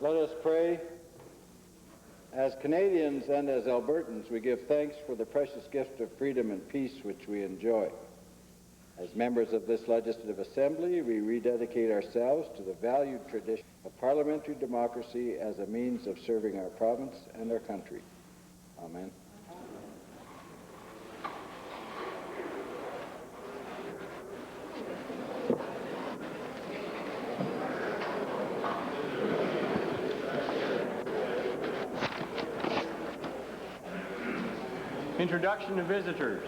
Let us pray. As Canadians and as Albertans, we give thanks for the precious gift of freedom and peace which we enjoy. As members of this Legislative Assembly, we rededicate ourselves to the valued tradition of parliamentary democracy as a means of serving our province and our country. Amen. Introduction of visitors.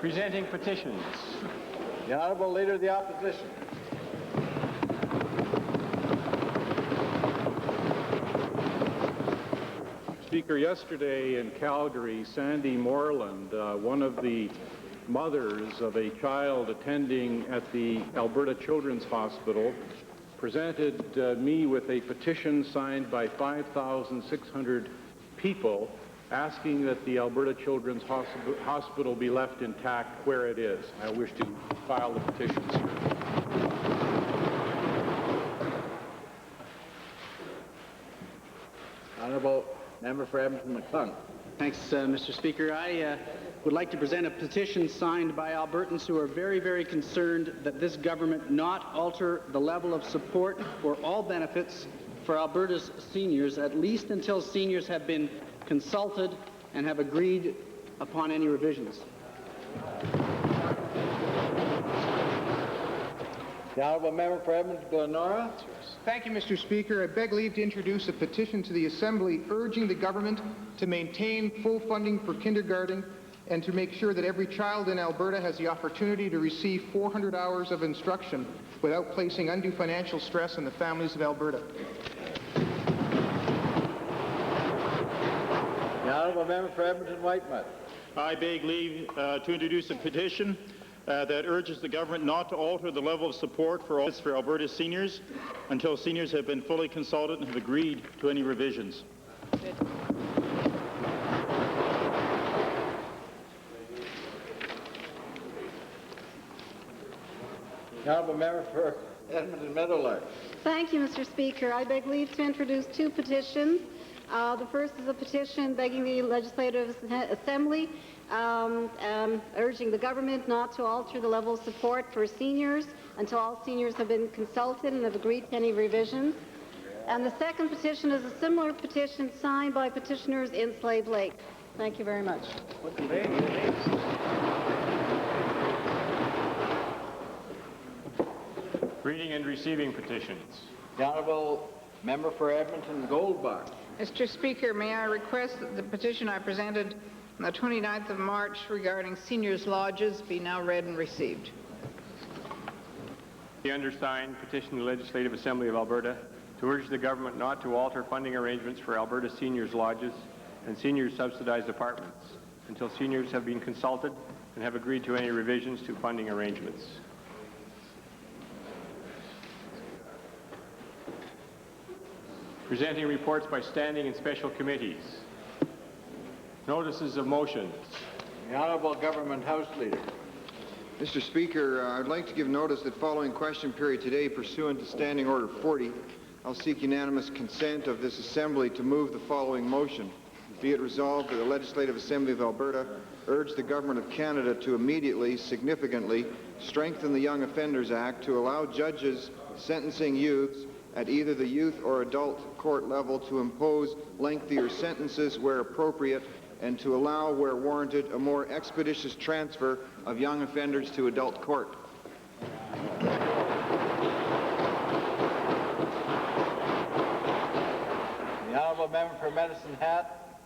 Presenting petitions. The Honourable Leader of the Opposition. Speaker, yesterday in Calgary, Sandy Moreland, one of the mothers of a child attending at the Alberta Children's Hospital, presented me with a petition signed by 5,600 people asking that the Alberta Children's Hospital be left intact where it is. I wish to file the petitions here. Honourable Member for Edmonton-McClung. Thanks, Mr. Speaker. I would like to present a petition signed by Albertans who are very, very concerned that this government not alter the level of support for all benefits for Alberta's seniors, at least until seniors have been consulted and have agreed upon any revisions. The Honourable Member for Edmonton-Glenora. Thank you, Mr. Speaker. I beg leave to introduce a petition to the Assembly urging the government to maintain full funding for kindergarten and to make sure that every child in Alberta has the opportunity to receive 400 hours of instruction without placing undue financial stress on the families of Alberta. The Honourable Member for Edmonton-Whitemud. I beg leave to introduce a petition that urges the government not to alter the level of support for Alberta's seniors until seniors have been fully consulted and have agreed to any revisions. The Honourable Member for Edmonton-Meadowlark. Thank you, Mr. Speaker. I beg leave to introduce two petitions. The first is a petition begging the Legislative Assembly, urging the government not to alter the level of support for seniors until all seniors have been consulted and have agreed to any revisions. And the second petition is a similar petition signed by petitioners in Slave Lake. Thank you very much. Reading and receiving petitions. The Honourable Member for Edmonton-Goldbach. Mr. Speaker, may I request that the petition I presented on the 29th of March regarding seniors' lodges be now read and received. The undersigned petition the Legislative Assembly of Alberta to urge the government not to alter funding arrangements for Alberta seniors' lodges and seniors' subsidized apartments until seniors have been consulted and have agreed to any revisions to funding arrangements. Presenting reports by standing and special committees. Notices of motion. The Honourable Government House Leader. Mr. Speaker, I'd like to give notice that following question period today, pursuant to Standing Order 40, I'll seek unanimous consent of this Assembly to move the following motion. Be it resolved that the Legislative Assembly of Alberta urge the Government of Canada to immediately, significantly strengthen the Young Offenders Act to allow judges sentencing youths at either the youth or adult court level to impose lengthier sentences where appropriate and to allow, where warranted, a more expeditious transfer of young offenders to adult court. The Honourable Member for Medicine Hat.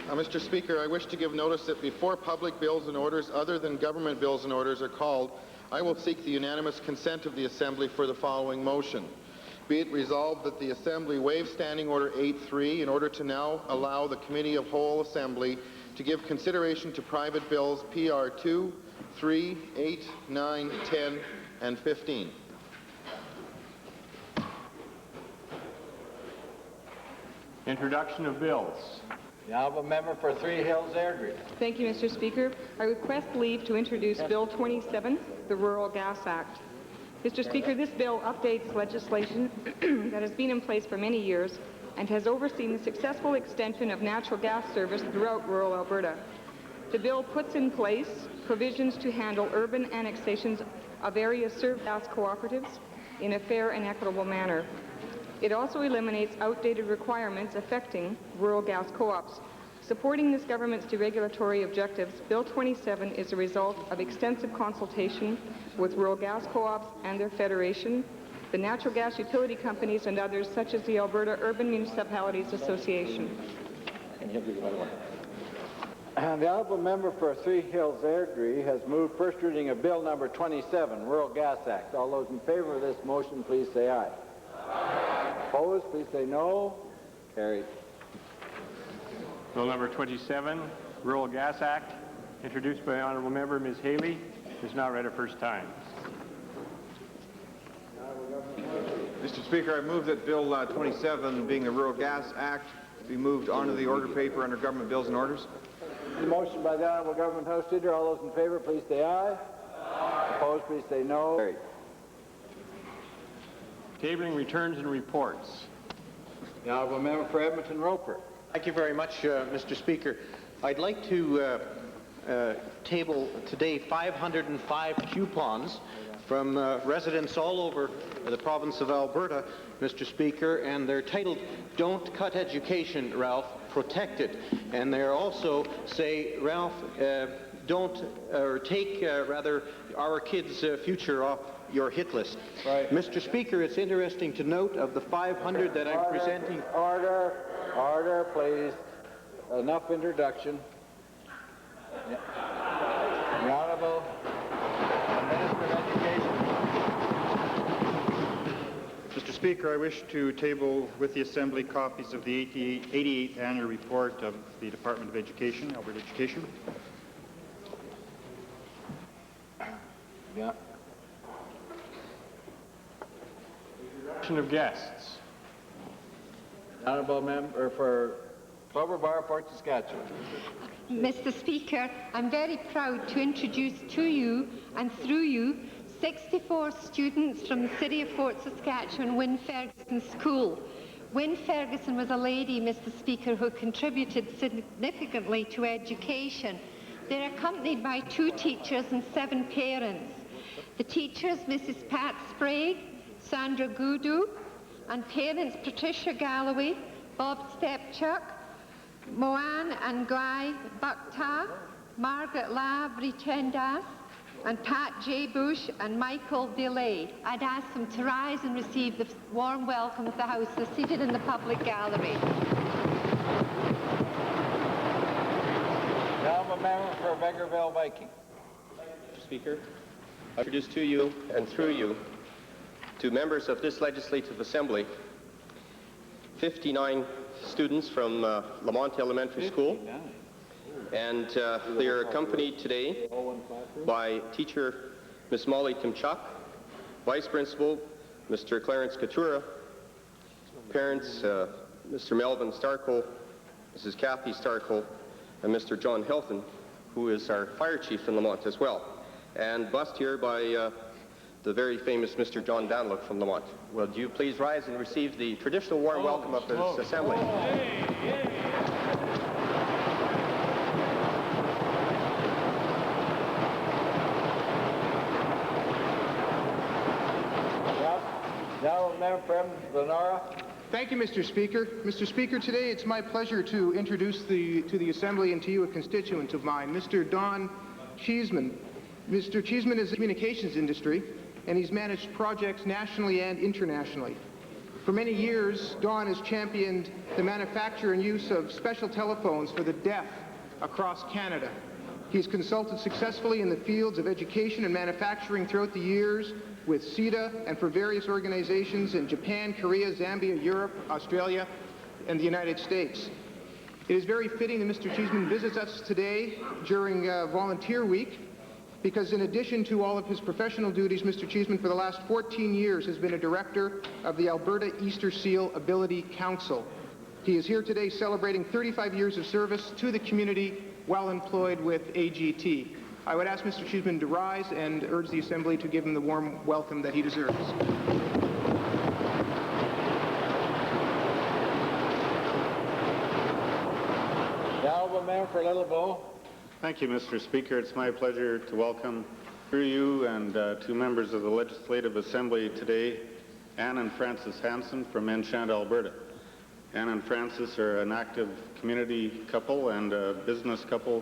Mr. Speaker, I wish to give notice that before public bills and orders other than government bills and orders are called, I will seek the unanimous consent of the Assembly for the following motion. Be it resolved that the Assembly waive Standing Order 8.3 in order to now allow the Committee of Whole Assembly to give consideration to private bills PR 2, 3, 8, 9, 10, and 15. Introduction of bills. The Honourable Member for Three Hills Airdrie. Thank you, Mr. Speaker. I request leave to introduce Bill 27, the Rural Gas Act. Mr. Speaker, this bill updates legislation that has been in place for many years and has overseen the successful extension of natural gas service throughout rural Alberta. The bill puts in place provisions to handle urban annexations of areas served by gas cooperatives in a fair and equitable manner. It also eliminates outdated requirements affecting rural gas co-ops. Supporting this government's deregulatory objectives, Bill 27 is a result of extensive consultation with rural gas co-ops and their federation, the natural gas utility companies, and others such as the Alberta Urban Municipalities Association. And the honourable member for Three Hills Airdrie has moved first reading of Bill number 27, Rural Gas Act. All those in favour of this motion, please say aye. Opposed, please say no. Carried. Bill number 27, Rural Gas Act, introduced by the honourable member Ms. Haley, is now read a first time. Mr. Speaker, I move that Bill 27, being the Rural Gas Act, be moved onto the order paper under Government Bills and Orders. The motion by the honourable government house leader. All those in favour, please say aye. Opposed, please say no. Carried. Tabling returns and reports. The honourable member for Edmonton Roper. Thank you very much, Mr. Speaker. I'd like to table today 505 coupons from residents all over the province of Alberta, Mr. Speaker, and they're titled "Don't Cut Education, Ralph, Protect It." And they also say, Ralph, don't, or take, rather, our kids' future off your hit list. Right. Mr. Speaker, it's interesting to note of the 500 that I'm presenting. Order, please. Enough introduction. Yeah. The Honourable Minister of Education. Mr. Speaker, I wish to table with the Assembly copies of the 88th Annual Report of the Department of Education, Alberta Education. Yeah. Introduction of guests. The Honourable Member for Clover Bar, Port Saskatchewan. Mr. Speaker, I'm very proud to introduce to you and through you 64 students from the city of Fort Saskatchewan, Wynne Ferguson School. Wynne Ferguson was a lady, Mr. Speaker, who contributed significantly to education. They're accompanied by 2 teachers and 7 parents. The teachers, Mrs. Pat Sprague, Sandra Gudu, and parents Patricia Galloway, Bob Stepchuk, Moan and Guy Bukta, Margaret Lavry Tendas, and Pat J. Bush and Michael DeLay. I'd ask them to rise and receive the warm welcome of the House. They're seated in the public gallery. The Honourable Member for Vegreville Viking. Mr. Speaker, I introduce to you and through you to members of this Legislative Assembly 59 students from Lamont Elementary School, and they are accompanied today by teacher Miss Molly Timchuk, Vice Principal Mr. Clarence Katura, parents Mr. Melvin Starko, Mrs. Kathy Starko, and Mr. John Helton, who is our fire chief in Lamont as well, and bussed here by the very famous Mr. John Danlock from Lamont. Will you please rise and receive the traditional warm welcome of this assembly? Now, Member for Lenora. Thank you, Mr. Speaker. Mr. Speaker, today it's my pleasure to introduce to the Assembly and to you a constituent of mine, Mr. Don Cheeseman. Mr. Cheeseman is in the communications industry, and he's managed projects nationally and internationally. For many years, Don has championed the manufacture and use of special telephones for the deaf across Canada. He's consulted successfully in the fields of education and manufacturing throughout the years with CETA and for various organizations in Japan, Korea, Zambia, Europe, Australia, and the United States. It is very fitting that Mr. Cheeseman visits us today during Volunteer Week, because in addition to all of his professional duties, Mr. Cheeseman for the last 14 years has been a director of the Alberta Easter Seal Ability Council. He is here today celebrating 35 years of service to the community while employed with AGT. I would ask Mr. Cheeseman to rise and urge the Assembly to give him the warm welcome that he deserves. The honourable member for Littlebow. Thank you, Mr. Speaker. It's my pleasure to welcome through you and two members of the Legislative Assembly today, Anne and Francis Hansen from Enchant, Alberta. Anne and Francis are an active community couple and a business couple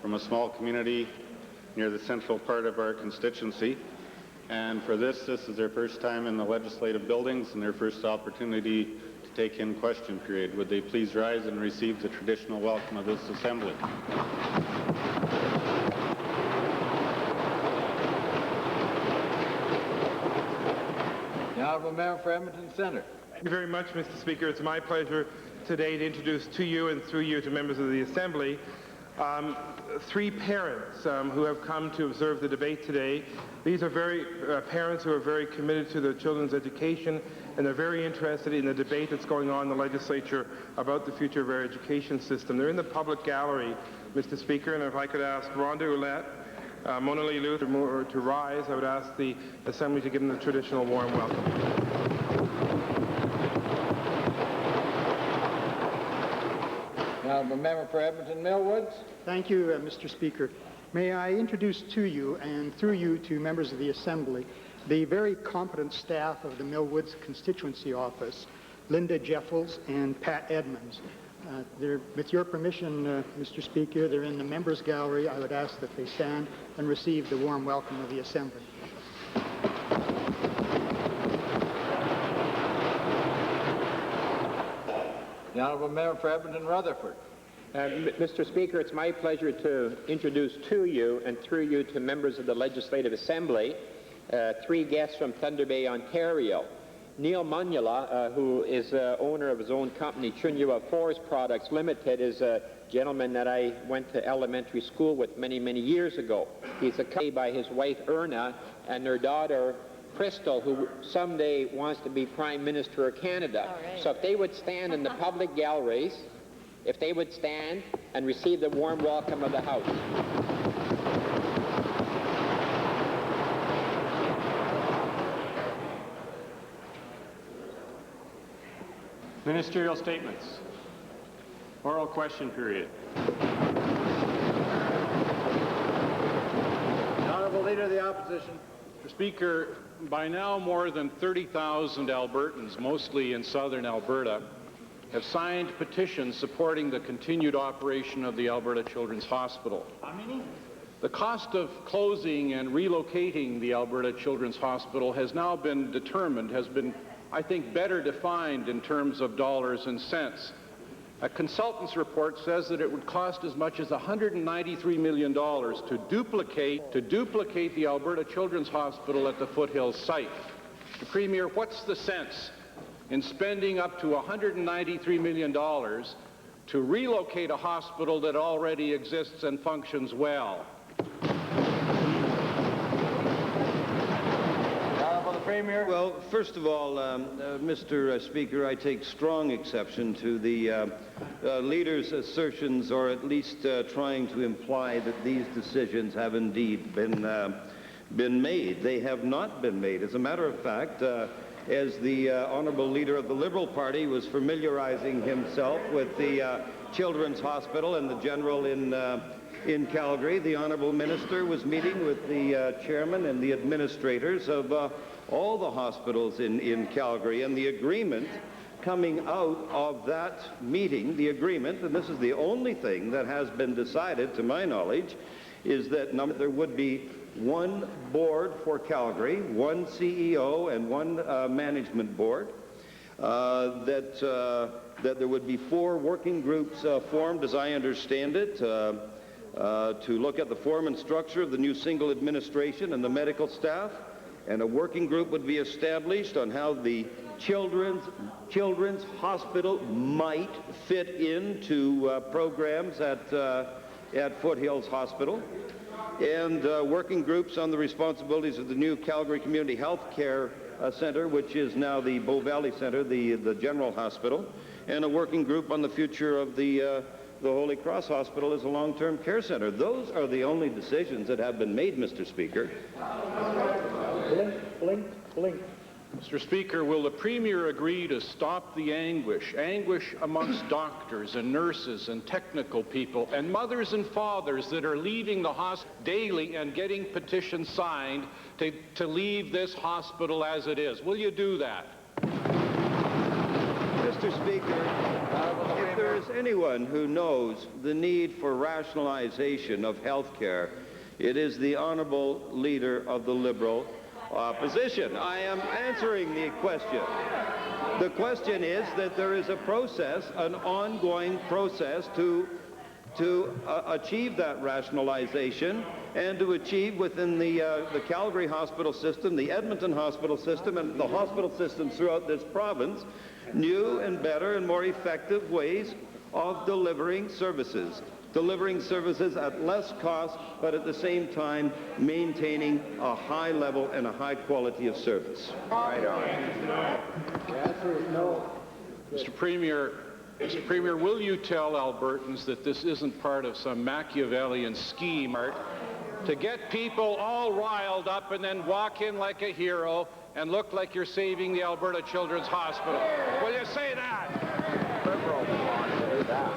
from a small community near the central part of our constituency. And for this is their first time in the legislative buildings and their first opportunity to take in question period. Would they please rise and receive the traditional welcome of this Assembly? The honourable member for Edmonton Centre. Thank you very much, Mr. Speaker. It's my pleasure today to introduce to you and through you to members of the Assembly three parents who have come to observe the debate today. These are parents who are very committed to their children's education, and they're very interested in the debate that's going on in the legislature about the future of our education system. They're in the public gallery, Mr. Speaker, and if I could ask Rhonda Ouellette, Mona Lee Lou to rise, I would ask the Assembly to give them the traditional warm welcome. Honourable member for Edmonton Millwoods. Thank you, Mr. Speaker. May I introduce to you and through you to members of the Assembly the very competent staff of the Millwoods Constituency Office, Linda Jeffels and Pat Edmonds. With your permission, Mr. Speaker, they're in the members' gallery. I would ask that they stand and receive the warm welcome of the Assembly. The honourable member for Edmonton Rutherford. Mr. Speaker, it's my pleasure to introduce to you and through you to members of the Legislative Assembly three guests from Thunder Bay, Ontario. Neil Munula, who is owner of his own company, Chunyua Forest Products Limited, is a gentleman that I went to elementary school with many, many years ago. He's accompanied by his wife, Erna, and their daughter, Crystal, who someday wants to be Prime Minister of Canada. Right. So if they would stand in the public galleries, if they would stand and receive the warm welcome of the House. Ministerial statements. Oral question period. The honourable leader of the opposition. Mr. Speaker, by now more than 30,000 Albertans, mostly in southern Alberta, have signed petitions supporting the continued operation of the Alberta Children's Hospital. How many? The cost of closing and relocating the Alberta Children's Hospital has now been determined, has been, I think, better defined in terms of dollars and cents. A consultant's report says that it would cost as much as $193 million to duplicate the Alberta Children's Hospital at the Foothills site. Mr. Premier, what's the sense in spending up to $193 million to relocate a hospital that already exists and functions well? Premier. Well, first of all, Mr. Speaker, I take strong exception to the leader's assertions, or at least trying to imply that these decisions have indeed been made. They have not been made. As a matter of fact, as the honourable leader of the Liberal Party was familiarizing himself with the Children's Hospital and the General in Calgary, the honourable minister was meeting with the chairman and the administrators of all the hospitals in Calgary, and the agreement coming out of that meeting, the agreement, and this is the only thing that has been decided to my knowledge, is that there would be one board for Calgary, one CEO and one management board, that there would be 4 working groups formed, as I understand it, to look at the form and structure of the new single administration and the medical staff, and a working group would be established on how the children's hospital might fit into programs at Foothills Hospital, and working groups on the responsibilities of the new Calgary Community Health Care Centre, which is now the Bow Valley Centre, the General Hospital, and a working group on the future of the the Holy Cross Hospital as a long-term care center. Those are the only decisions that have been made, Mr. Speaker. Blink, blink, blink. Mr. Speaker, will the Premier agree to stop the anguish amongst doctors and nurses and technical people and mothers and fathers that are leaving the hospital daily and getting petitions signed to leave this hospital as it is? Will you do that? Mr. Speaker, if there is anyone who knows the need for rationalization of health care, it is the honourable leader of the Liberal opposition. I am answering the question. The question is that there is a process, an ongoing process to achieve that rationalization and to achieve within the Calgary hospital system, the Edmonton hospital system, and the hospital systems throughout this province, new and better and more effective ways of delivering services at less cost, but at the same time maintaining a high level and a high quality of service. Right on. The answer is no. Mr. Premier, will you tell Albertans that this isn't part of some Machiavellian scheme to get people all riled up and then walk in like a hero and look like you're saving the Alberta Children's Hospital? Will you say that? Liberals want to do that.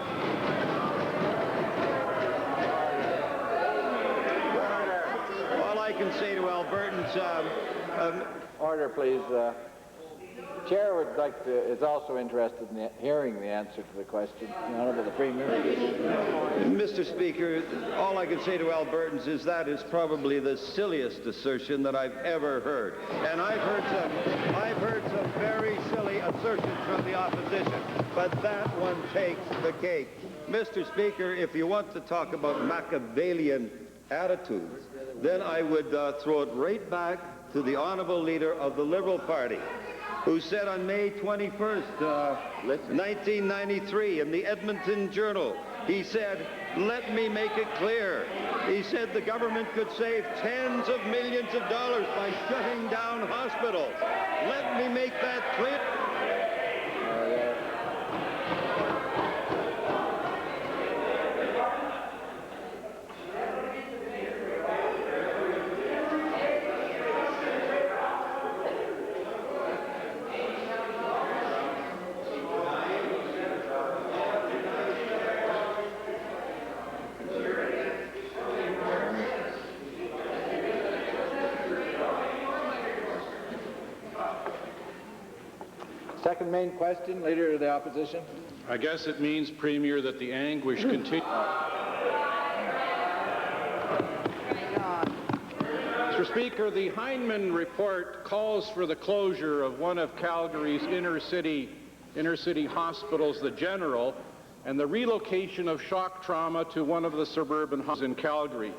All I can say to Albertans, order, please. Chair would like to, is also interested in hearing the answer to the question. The Honourable the Premier. Mr. Speaker, all I can say to Albertans is that is probably the silliest assertion that I've ever heard. And I've heard some very silly assertions from the opposition, but that one takes the cake. Mr. Speaker, if you want to talk about Machiavellian attitudes, then I would throw it right back to the honourable leader of the Liberal Party, who said on May 21st, 1993, in the Edmonton Journal, he said, "Let me make it clear." He said the government could save tens of millions of dollars by shutting down hospitals. Let me make that clear. Second main question, Leader of the Opposition. I guess it means, Premier, that the anguish continues. Mr. Speaker, the Heinemann report calls for the closure of one of Calgary's inner city hospitals, the General, and the relocation of shock trauma to one of the suburban hospitals in Calgary.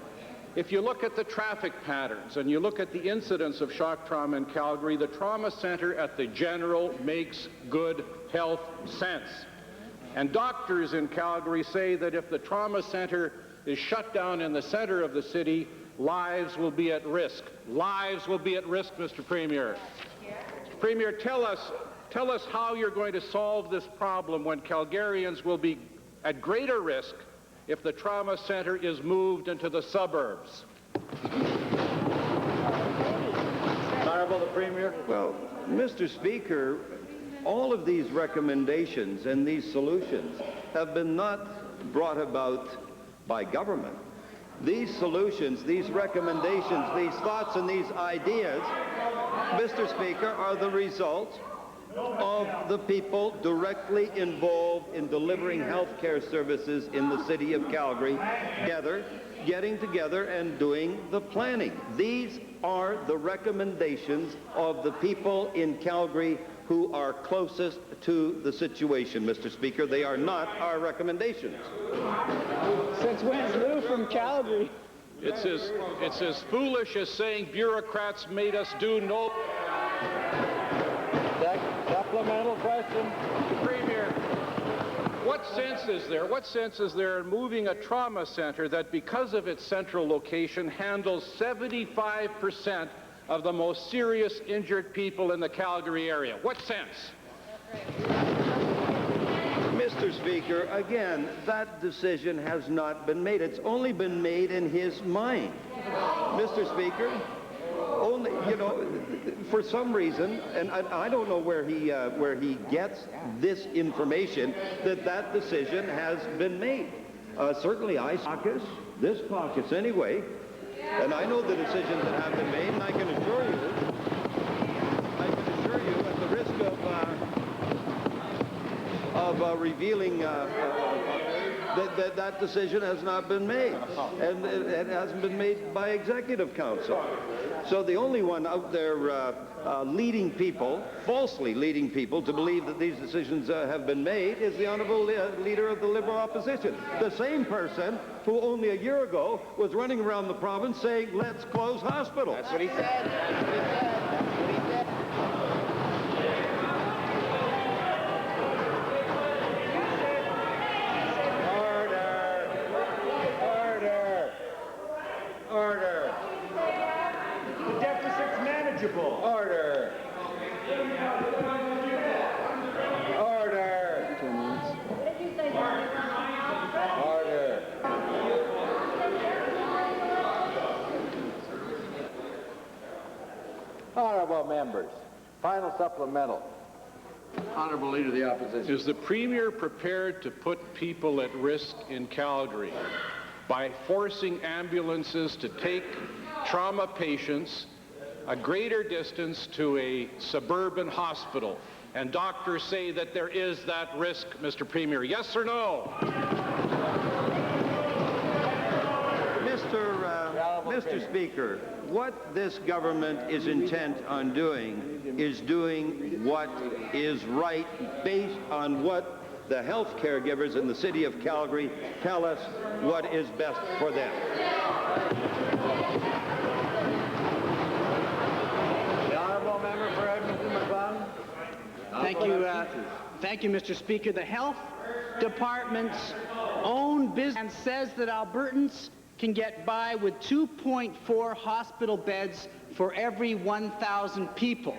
If you look at the traffic patterns and you look at the incidence of shock trauma in Calgary, the trauma center at the General makes good health sense. And doctors in Calgary say that if the trauma center is shut down in the center of the city, lives will be at risk. Lives will be at risk, Mr. Premier. Mr. Premier, tell us how you're going to solve this problem when Calgarians will be at greater risk if the trauma center is moved into the suburbs. Honourable the Premier. Well, Mr. Speaker, all of these recommendations and these solutions have been not brought about by government. These solutions, these recommendations, these thoughts and these ideas, Mr. Speaker, are the result of the people directly involved in delivering health care services in the city of Calgary, getting together and doing the planning. These are the recommendations of the people in Calgary who are closest to the situation, Mr. Speaker. They are not our recommendations. Since when's Lou from Calgary? It's as foolish as saying bureaucrats made us do no... Supplemental question. Premier, what sense is there in moving a trauma center that, because of its central location, handles 75% of the most serious injured people in the Calgary area? What sense? Mr. Mr. Speaker, again, that decision has not been made. It's only been made in his mind. Mr. Speaker, only, you know, for some reason, and I don't know where he gets this information, that decision has been made. Certainly I caucus, this caucus anyway, and I know the decisions that have been made, and I can assure you, at the risk of revealing that decision has not been made, and it hasn't been made by Executive Council. So the only one out there leading people, falsely leading people, to believe that these decisions have been made is the Honourable Leader of the Liberal Opposition. The same person who only a year ago was running around the province saying, let's close hospitals. That's what he said. That's what he said. That's what he said. Order. The deficit's manageable. Order. Order. 2 minutes. What did you say, Order. Honourable members, final supplemental. Honourable Leader of the Opposition. Is the Premier prepared to put people at risk in Calgary by forcing ambulances to take trauma patients a greater distance to a suburban hospital? And doctors say that there is that risk, Mr. Premier. Yes or no? Mr. Speaker, what this government is intent on doing is doing what is right based on what the health caregivers in the city of Calgary tell us what is best for them. The Honourable Member for Edmonton-McLeod. Thank you, Mr. Speaker. The Health Department's own business says that Albertans can get by with 2.4 hospital beds for every 1,000 people.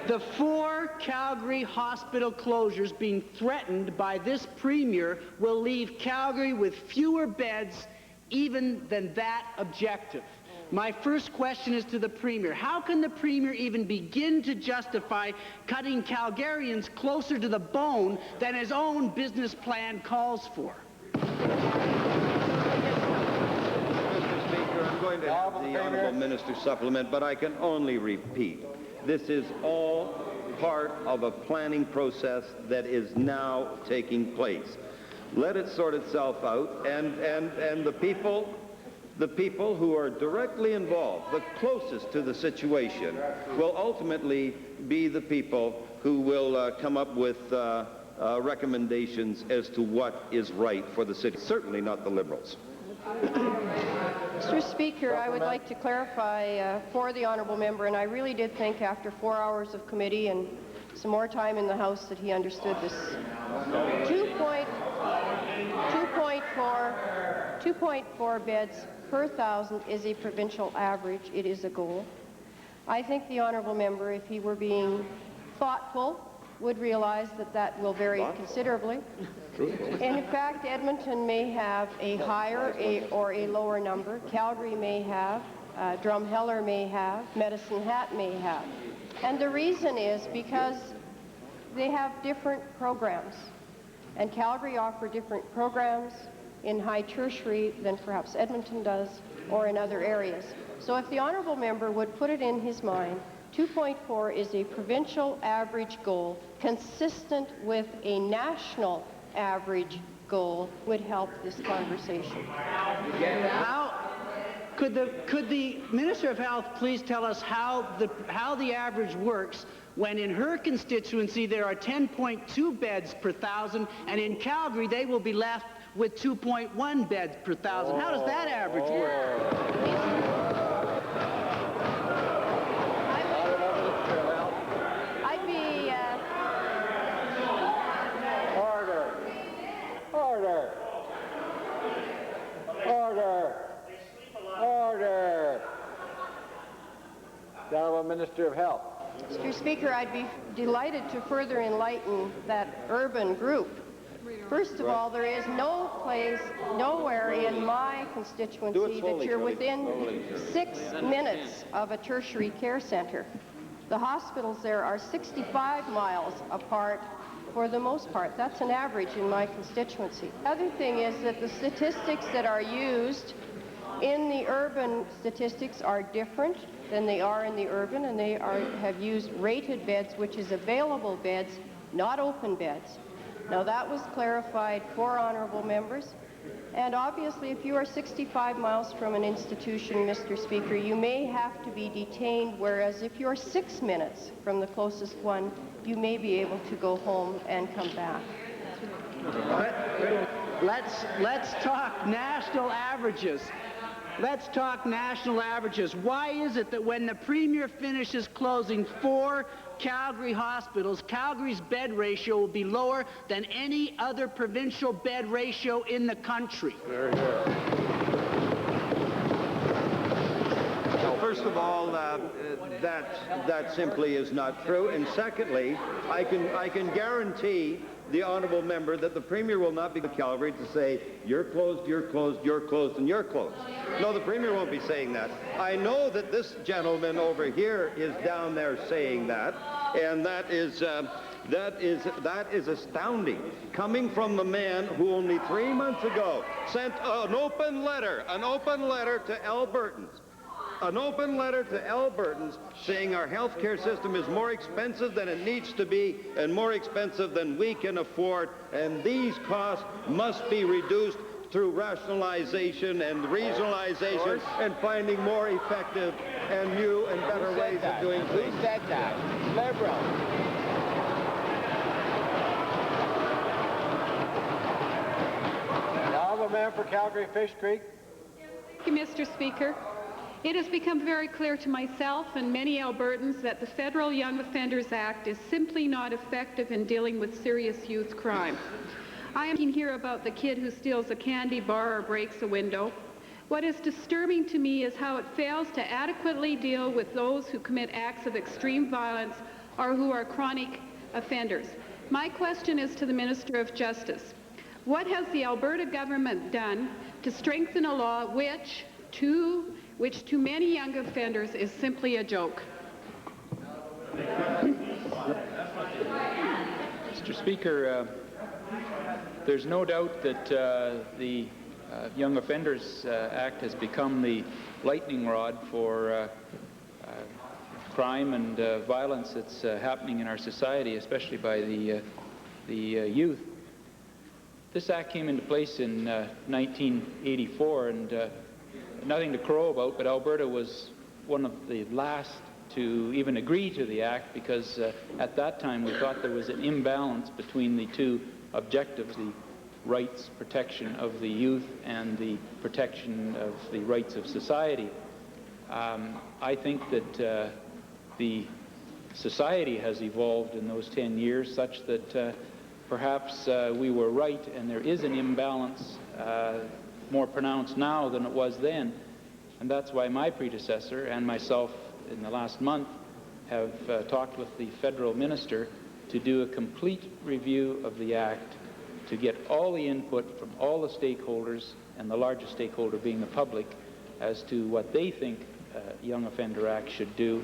The 4 Calgary hospital closures being threatened by this Premier will leave Calgary with fewer beds even than that objective. My first question is to the Premier. How can the Premier even begin to justify cutting Calgarians closer to the bone than his own business plan calls for? Mr. Speaker, I'm going to have the Honourable Minister supplement, but I can only repeat. This is all part of a planning process that is now taking place. Let it sort itself out, and the people who are directly involved, the closest to the situation, will ultimately be the people who will come up with recommendations as to what is right for the city. Certainly not the Liberals. Mr. Speaker, I would like to clarify for the honourable member, and I really did think after 4 hours of committee and some more time in the House that he understood this. 2.4 beds per 1,000 is a provincial average. It is a goal. I think the honourable member, if he were being thoughtful, would realize that that will vary considerably. And in fact, Edmonton may have a higher or a lower number. Calgary may have, Drumheller may have, Medicine Hat may have. And the reason is because they have different programs. And Calgary offer different programs in high tertiary than perhaps Edmonton does or in other areas. So if the honourable member would put it in his mind, 2.4 is a provincial average goal consistent with a national average goal would help this conversation. How could the Minister of Health please tell us how the average works when in her constituency there are 10.2 beds per 1,000 and in Calgary they will be left with 2.1 beds per 1,000. How does that average work? Order. The Honourable Minister of Health. Mr. Speaker, I'd be delighted to further enlighten that urban group First of all, there is no place, nowhere in my constituency that you're within 6 minutes of a tertiary care center. The hospitals there are 65 miles apart for the most part. That's an average in my constituency. The other thing is that the statistics that are used in the urban statistics are different than they are in the urban, and they have used rated beds, which is available beds, not open beds. Now that was clarified for honourable members, and obviously if you are 65 miles from an institution, Mr. Speaker, you may have to be detained, whereas if you're 6 minutes from the closest one, you may be able to go home and come back. Let's talk national averages. Let's talk national averages. Why is it that when the Premier finishes closing 4 Calgary hospitals, Calgary's bed ratio will be lower than any other provincial bed ratio in the country? Well, first of all, that simply is not true. And secondly, I can guarantee the honourable member that the Premier will not be to Calgary to say, you're closed, you're closed, you're closed, and you're closed. No, the Premier won't be saying that. I know that this gentleman over here is down there saying that, and that is astounding, coming from the man who only 3 months ago sent an open letter to Albertans. An open letter to Albertans saying our health care system is more expensive than it needs to be and more expensive than we can afford, and these costs must be reduced through rationalization and regionalization and finding more effective and new and better ways of doing things. Who said that? Liberal. The honourable member for Calgary Fish Creek. Thank you, Mr. Speaker. It has become very clear to myself and many Albertans that the Federal Young Offenders Act is simply not effective in dealing with serious youth crime. I am here about the kid who steals a candy bar or breaks a window. What is disturbing to me is how it fails to adequately deal with those who commit acts of extreme violence or who are chronic offenders. My question is to the Minister of Justice. What has the Alberta government done to strengthen a law which to many young offenders is simply a joke? Mr. Speaker, there's no doubt that the Young Offenders Act has become the lightning rod for crime and violence that's happening in our society, especially by the youth. This act came into place in 1984, and nothing to crow about, but Alberta was one of the last to even agree to the act because at that time we thought there was an imbalance between the two objectives, the rights protection of the youth and the protection of the rights of society. I think that the society has evolved in those 10 years such that perhaps we were right and there is an imbalance more pronounced now than it was then. And that's why my predecessor and myself in the last month have talked with the federal minister to do a complete review of the act, to get all the input from all the stakeholders, and the largest stakeholder being the public, as to what they think Young Offender Act should do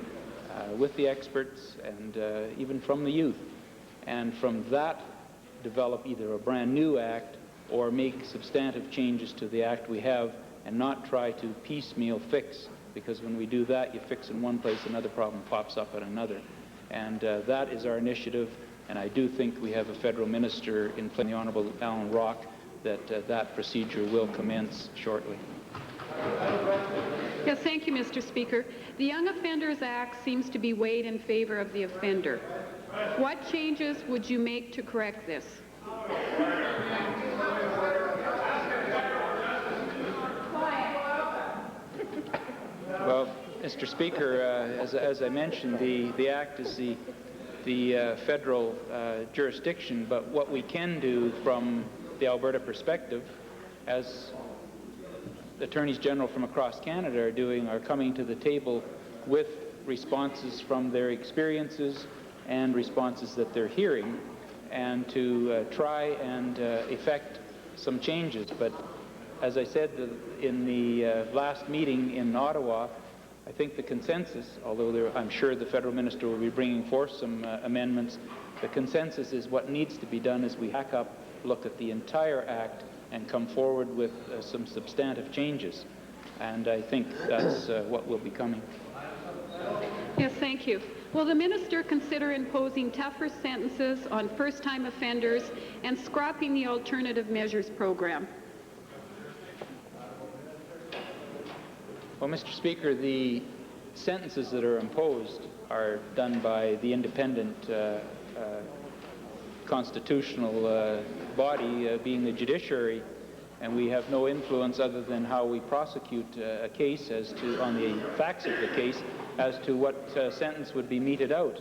with the experts and even from the youth. And from that develop either a brand new act or make substantive changes to the act we have and not try to piecemeal fix, because when we do that, you fix in one place, another problem pops up at another. And that is our initiative, and I do think we have a federal minister in the Honourable Alan Rock that that procedure will commence shortly. Yes, thank you, Mr. Speaker. The Young Offenders Act seems to be weighed in favor of the offender. What changes would you make to correct this? Well, Mr. Speaker, as I mentioned, the Act is the federal jurisdiction, but what we can do from the Alberta perspective, as attorneys general from across Canada are coming to the table with responses from their experiences and responses that they're hearing, and to try and effect some changes. But as I said in the last meeting in Ottawa, I think the consensus, although I'm sure the federal minister will be bringing forth some amendments, the consensus is what needs to be done is we back up, look at the entire Act, and come forward with some substantive changes. And I think that's what will be coming. Yes, thank you. Will the minister consider imposing tougher sentences on first-time offenders and scrapping the alternative measures program? Well, Mr. Speaker, the sentences that are imposed are done by the independent constitutional body, being the judiciary, and we have no influence other than how we prosecute a case as to, on the facts of the case, as to what sentence would be meted out.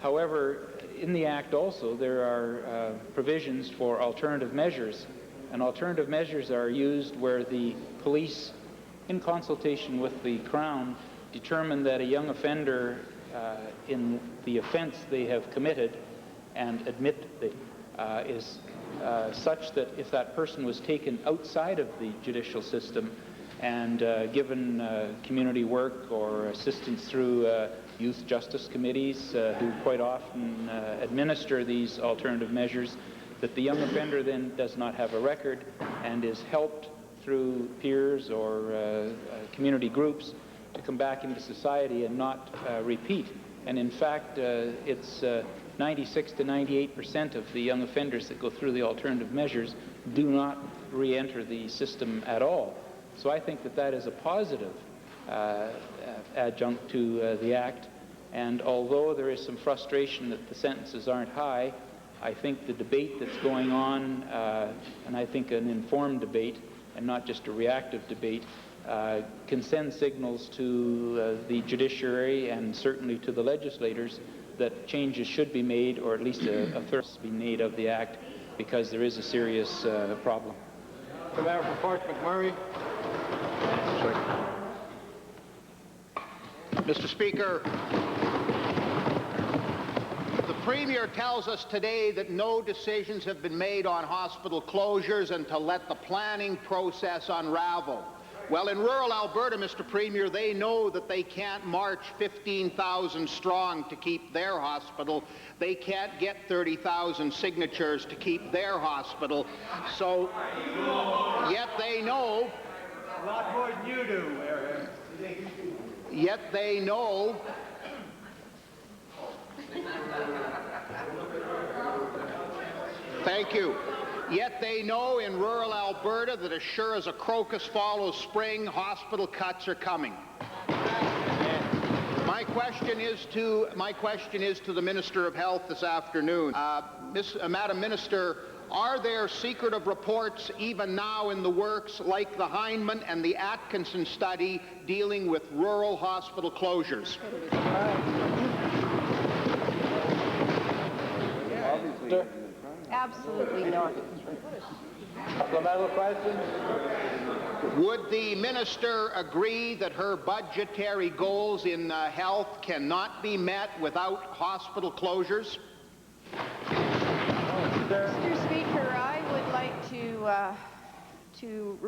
However, in the Act also there are provisions for alternative measures, and alternative measures are used where the police, in consultation with the Crown, determine that a young offender in the offense they have committed and admit is such that if that person was taken outside of the judicial system and given community work or assistance through youth justice committees who quite often administer these alternative measures, that the young offender then does not have a record and is helped through peers or community groups to come back into society and not repeat. And in fact, it's 96 to 98% of the young offenders that go through the alternative measures do not re-enter the system at all. So I think that that is a positive adjunct to the Act. And although there is some frustration that the sentences aren't high, I think the debate that's going on, and I think an informed debate, and not just a reactive debate, can send signals to the judiciary and certainly to the legislators that changes should be made, or at least a thirst be made of the Act, because there is a serious problem. The member for Fort McMurray. Mr. Speaker, the Premier tells us today that no decisions have been made on hospital closures and to let the planning process unravel. Well, in rural Alberta, Mr. Premier, they know that they can't march 15,000 strong to keep their hospital. They can't get 30,000 signatures to keep their hospital. So, yet they know... A lot more than you do, Yet they know... Thank you. Yet they know in rural Alberta that as sure as a crocus follows spring, hospital cuts are coming. My question is to the Minister of Health this afternoon. Madam Minister, are there secretive reports even now in the works like the Heinemann and the Atkinson study dealing with rural hospital closures? Absolutely not. Supplemental question. Would the minister agree that her budgetary goals in health cannot be met without hospital closures? Mr. Speaker, I would like to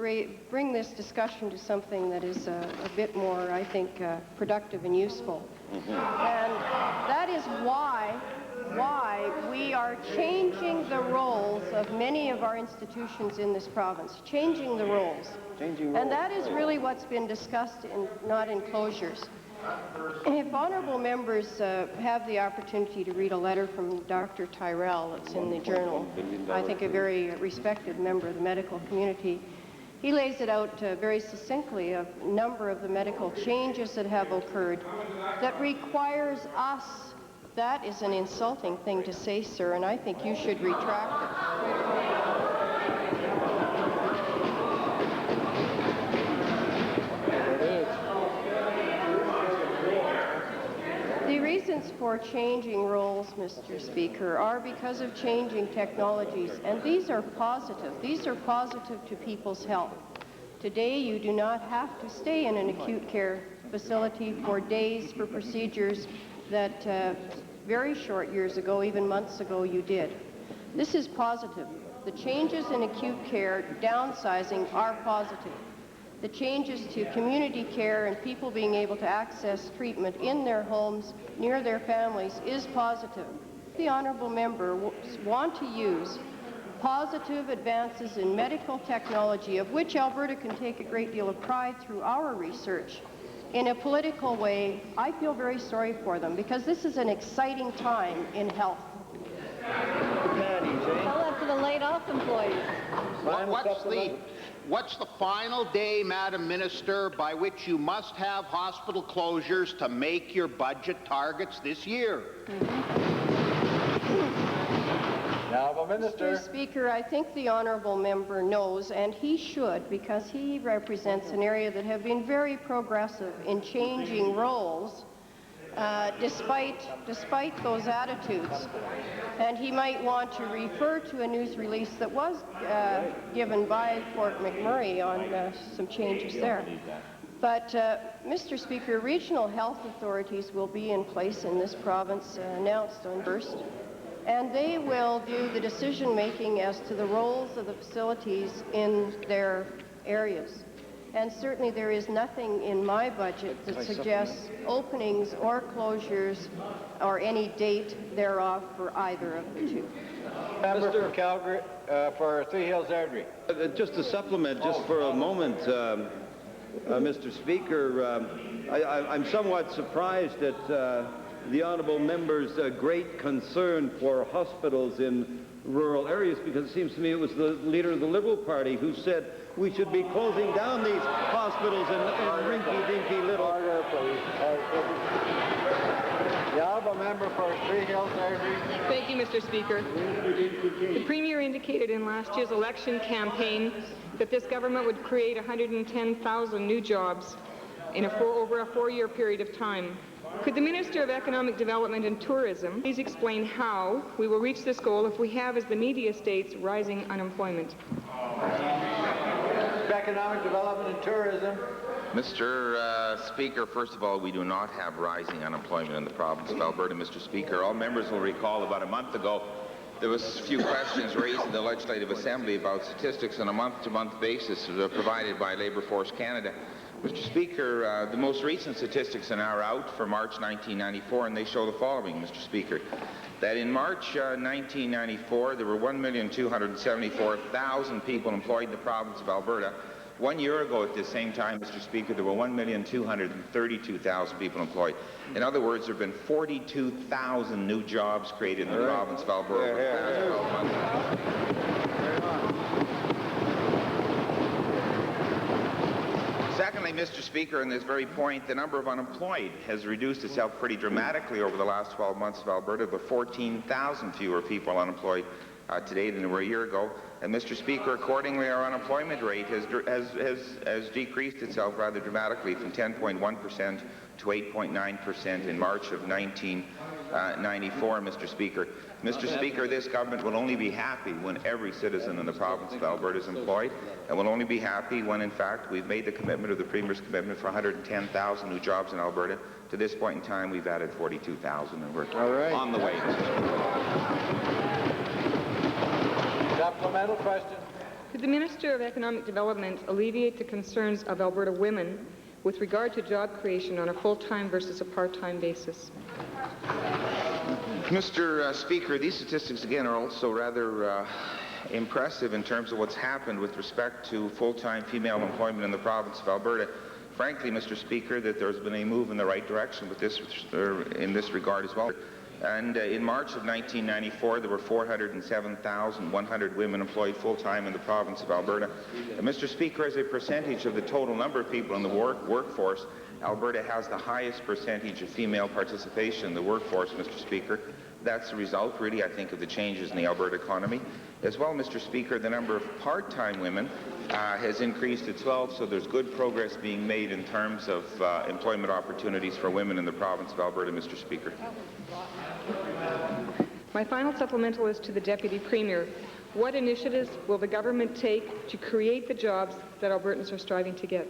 bring this discussion to something that is a bit more, I think, productive and useful. And that is why we are changing the roles of many of our institutions in this province, changing the roles. And that is really what's been discussed, not in closures. If honourable members have the opportunity to read a letter from Dr. Tyrell that's in the Journal, I think a very respected member of the medical community, he lays it out very succinctly, a number of the medical changes that have occurred that requires us. That is an insulting thing to say, sir, and I think you should retract it. The reasons for changing roles, Mr. Speaker, are because of changing technologies, and these are positive. These are positive to people's health. Today, you do not have to stay in an acute care facility for days for procedures that very short years ago, even months ago, you did. This is positive. The changes in acute care downsizing are positive. The changes to community care and people being able to access treatment in their homes, near their families, is positive. The honourable member want to use positive advances in medical technology, of which Alberta can take a great deal of pride through our research, in a political way. I feel very sorry for them, because this is an exciting time in health. Tell that to the laid-off employees. What's the final day, Madam Minister, by which you must have hospital closures to make your budget targets this year? Mr. Speaker, I think the honourable member knows, and he should, because he represents an area that have been very progressive in changing roles despite those attitudes. And he might want to refer to a news release that was given by Fort McMurray on some changes there. But, Mr. Speaker, regional health authorities will be in place in this province, announced on 1st, and they will do the decision-making as to the roles of the facilities in their areas. And certainly there is nothing in my budget that suggests openings or closures or any date thereof for either of the two. Member for Calgary, for Three Hills Airdrie. Just to supplement, just for a moment, Mr. Speaker, I'm somewhat surprised at the honourable member's great concern for hospitals in rural areas, because it seems to me it was the leader of the Liberal Party who said we should be closing down these hospitals in rinky-dinky little... Order, please. The honourable member for Three Hills Airdrie. Thank you, Mr. Speaker. The Premier indicated in last year's election campaign that this government would create 110,000 new jobs in over a 4-year period of time. Could the Minister of Economic Development and Tourism please explain how we will reach this goal if we have, as the media states, rising unemployment? Economic Development and Tourism. Mr. Speaker, first of all, we do not have rising unemployment in the province of Alberta, Mr. Speaker. All members will recall about a month ago there was a few questions raised in the Legislative Assembly about statistics on a month-to-month basis provided by Labour Force Canada. Mr. Speaker, the most recent statistics are now out for March 1994, and they show the following, Mr. Speaker, that in March 1994, there were 1,274,000 people employed in the province of Alberta. 1 year ago at this same time, Mr. Speaker, there were 1,232,000 people employed. In other words, there have been 42,000 new jobs created in the province of Alberta over the past 12 months. Secondly, Mr. Speaker, on this very point, the number of unemployed has reduced itself pretty dramatically over the last 12 months of Alberta, but 14,000 fewer people unemployed today than there were a year ago. And Mr. Speaker, accordingly, our unemployment rate has decreased itself rather dramatically from 10.1% to 8.9% in March of 1994, Mr. Speaker. Mr. Speaker, this government will only be happy when every citizen in the province of Alberta is employed, and will only be happy when, in fact, we've made the commitment of the Premier's commitment for 110,000 new jobs in Alberta. To this point in time, we've added 42,000, and we're on the way, Mr. Speaker. Supplemental question. Could the Minister of Economic Development alleviate the concerns of Alberta women with regard to job creation on a full-time versus a part-time basis? Mr. Speaker, these statistics, again, are also rather impressive in terms of what's happened with respect to full-time female employment in the province of Alberta. Frankly, Mr. Speaker, that there's been a move in the right direction with this, in this regard as well. And in March of 1994, there were 407,100 women employed full-time in the province of Alberta. Mr. Speaker, as a percentage of the total number of people in the workforce, Alberta has the highest percentage of female participation in the workforce, Mr. Speaker. That's the result, really, I think, of the changes in the Alberta economy. As well, Mr. Speaker, the number of part-time women has increased as well, so there's good progress being made in terms of employment opportunities for women in the province of Alberta, Mr. Speaker. My final supplemental is to the Deputy Premier. What initiatives will the government take to create the jobs that Albertans are striving to get?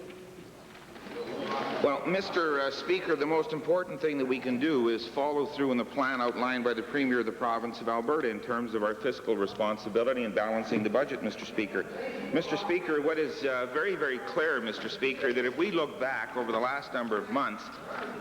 Well, Mr. Speaker, the most important thing that we can do is follow through on the plan outlined by the Premier of the province of Alberta in terms of our fiscal responsibility and balancing the budget, Mr. Speaker. Mr. Speaker, what is very, very clear, Mr. Speaker, that if we look back over the last number of months,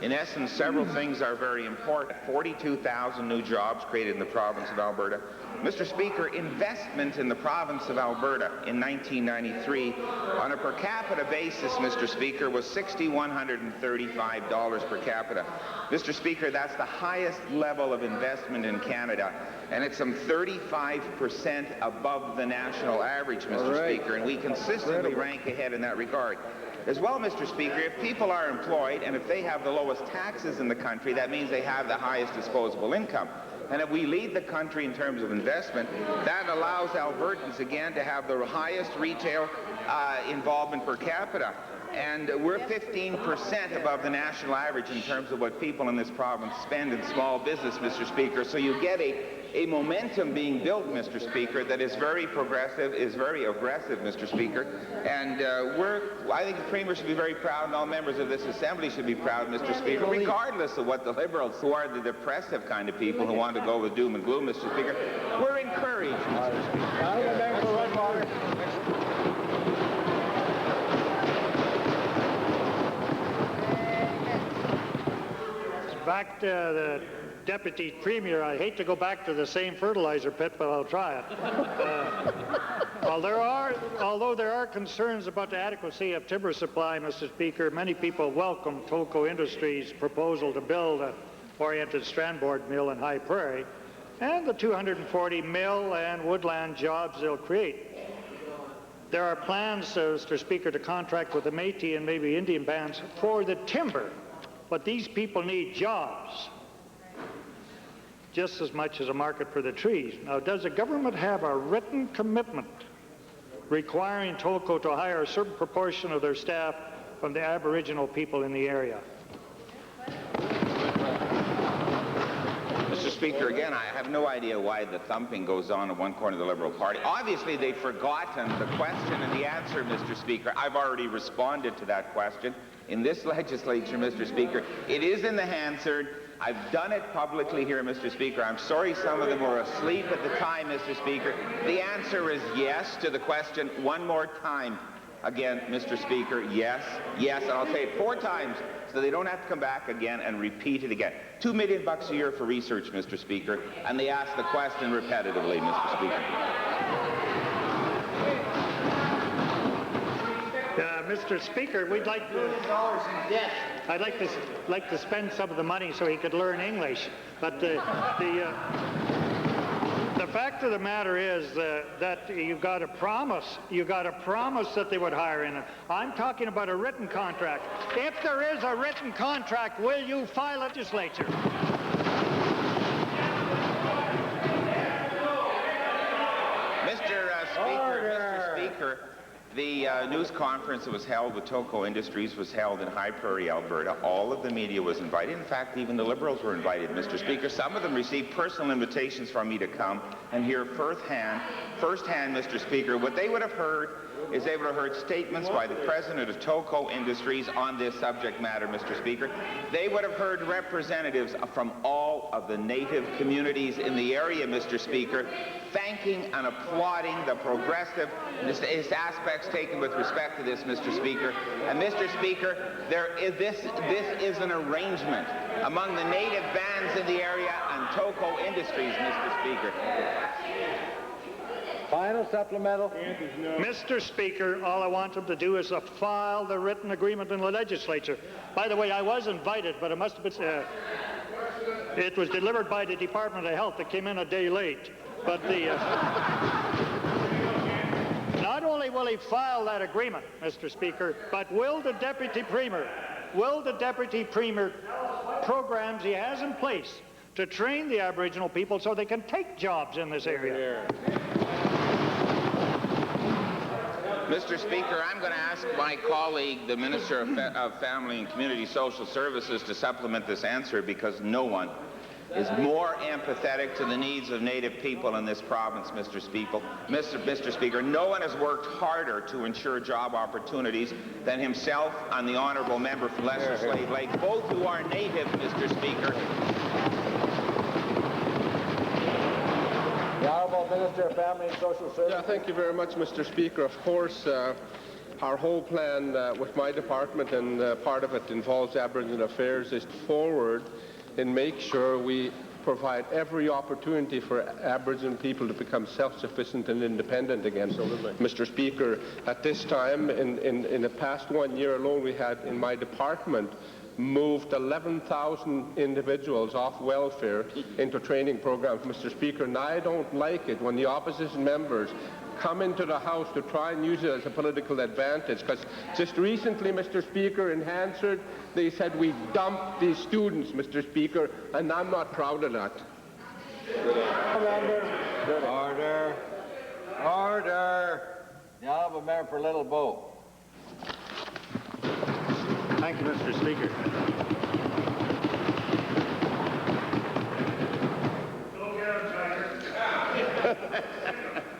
in essence, several things are very important. 42,000 new jobs created in the province of Alberta. Mr. Speaker, investment in the province of Alberta in 1993 on a per capita basis, Mr. Speaker, was $6,135 per capita. Mr. Speaker, that's the highest level of investment in Canada, and it's some 35% above the national average, Mr. Speaker, and we consistently rank ahead in that regard. As well, Mr. Speaker, if people are employed and if they have the lowest taxes in the country, that means they have the highest disposable income. And if we lead the country in terms of investment, that allows Albertans, again, to have the highest retail involvement per capita. And we're 15% above the national average in terms of what people in this province spend in small business, Mr. Speaker. So you get a momentum being built, Mr. Speaker, that is very progressive, is very aggressive, Mr. Speaker. And I think the Premier should be very proud, and all members of this Assembly should be proud, Mr. Speaker, regardless of what the Liberals, who are the depressive kind of people who want to go with doom and gloom, Mr. Speaker, we're encouraged, Mr. Speaker. Back to the Deputy Premier, I hate to go back to the same fertilizer pit, but I'll try it. Although there are concerns about the adequacy of timber supply, Mr. Speaker, many people welcome Tolko Industries' proposal to build an oriented strandboard mill in High Prairie and the 240 mill and woodland jobs they'll create. There are plans, Mr. Speaker, to contract with the Métis and maybe Indian bands for the timber. But these people need jobs just as much as a market for the trees. Now, does the government have a written commitment requiring Tolko to hire a certain proportion of their staff from the Aboriginal people in the area? Mr. Speaker, again, I have no idea why the thumping goes on in one corner of the Liberal Party. Obviously, they've forgotten the question and the answer, Mr. Speaker. I've already responded to that question. In this legislature, Mr. Speaker, it is in the Hansard. I've done it publicly here, Mr. Speaker. I'm sorry some of them were asleep at the time, Mr. Speaker. The answer is yes to the question one more time. Again, Mr. Speaker, yes, yes, and I'll say it 4 times so they don't have to come back again and repeat it again. $2 million a year for research, Mr. Speaker, and they ask the question repetitively, Mr. Speaker. Mr. Speaker, we'd like to, I'd like to spend some of the money so he could learn English. But the fact of the matter is that you got a promise that they would hire in it. I'm talking about a written contract. If there is a written contract, will you file legislature? Mr. Speaker, the news conference that was held with Tolko Industries was held in High Prairie, Alberta. All of the media was invited. In fact, even the Liberals were invited, Mr. Speaker. Some of them received personal invitations from me to come and hear firsthand, Mr. Speaker, what they would have heard is they would have heard statements by the president of Tolko Industries on this subject matter, Mr. Speaker. They would have heard representatives from all of the native communities in the area, Mr. Speaker, thanking and applauding the progressive aspects taken with respect to this, Mr. Speaker. And, Mr. Speaker, this is an arrangement among the native bands in the area and Tolko Industries, Mr. Speaker. Final supplemental. Mr. Speaker, all I want them to do is file the written agreement in the legislature. By the way, I was invited, but it must have been, it was delivered by the Department of Health. It came in a day late. But not only will he file that agreement, Mr. Speaker, but will the Deputy Premier programs he has in place to train the Aboriginal people so they can take jobs in this area? Mr. Speaker, I'm going to ask my colleague, the Minister of Family and Community Social Services, to supplement this answer because no one is more empathetic to the needs of Native people in this province, Mr. Speaker. No one has worked harder to ensure job opportunities than himself and the honourable member from Lesser Slave Lake, both who are Native, Mr. Speaker. The Honourable Minister of Family and Social Services. Yeah, thank you very much, Mr. Speaker. Of course, our whole plan with my department, and part of it involves Aboriginal Affairs, is forward and make sure we provide every opportunity for Aboriginal people to become self-sufficient and independent again. Absolutely. Mr. Speaker, at this time, in the past 1 year alone, we had in my department moved 11,000 individuals off welfare into training programs, Mr. Speaker, and I don't like it when the opposition members come into the House to try and use it as a political advantage, because just recently, Mr. Speaker, in Hansard, they said we dumped these students, Mr. Speaker, and I'm not proud of that. Order. Order. The Honourable Member for Little Bow. Thank you, Mr. Speaker.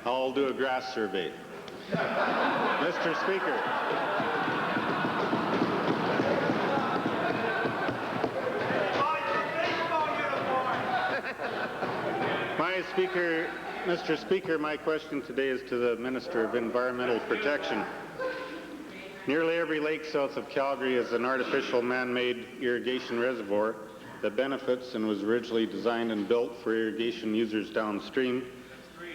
I'll do a grass survey. Mr. Speaker. Mr. Speaker, my question today is to the Minister of Environmental Protection. Nearly every lake south of Calgary is an artificial man-made irrigation reservoir that benefits and was originally designed and built for irrigation users downstream.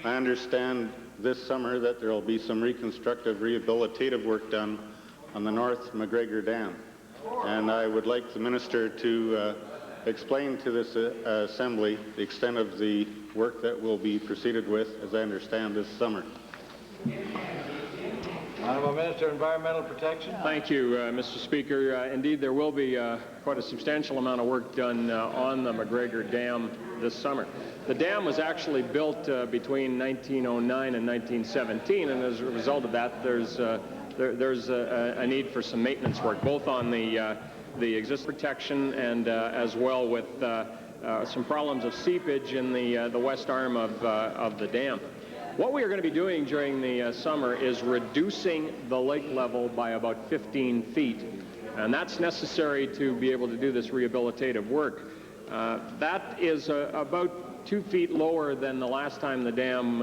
I understand this summer that there will be some reconstructive rehabilitative work done on the North McGregor Dam. And I would like the Minister to explain to this Assembly the extent of the work that will be proceeded with, as I understand, this summer. Honourable Minister of Environmental Protection. Thank you, Mr. Speaker. Indeed, there will be quite a substantial amount of work done on the McGregor Dam this summer. The dam was actually built between 1909 and 1917, and as a result of that, there's a need for some maintenance work, both on the existing protection and as well with some problems of seepage in the west arm of the dam. What we are going to be doing during the summer is reducing the lake level by about 15 feet, and that's necessary to be able to do this rehabilitative work. That is about 2 feet lower than the last time the dam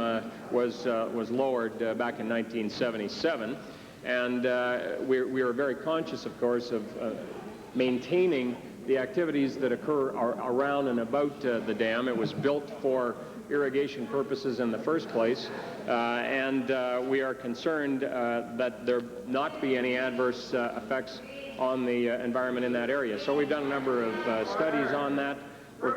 was lowered back in 1977, and we are very conscious, of course, of maintaining the activities that occur around and about the dam. It was built for irrigation purposes in the first place, and we are concerned that there not be any adverse effects on the environment in that area. So we've done a number of studies on that. We're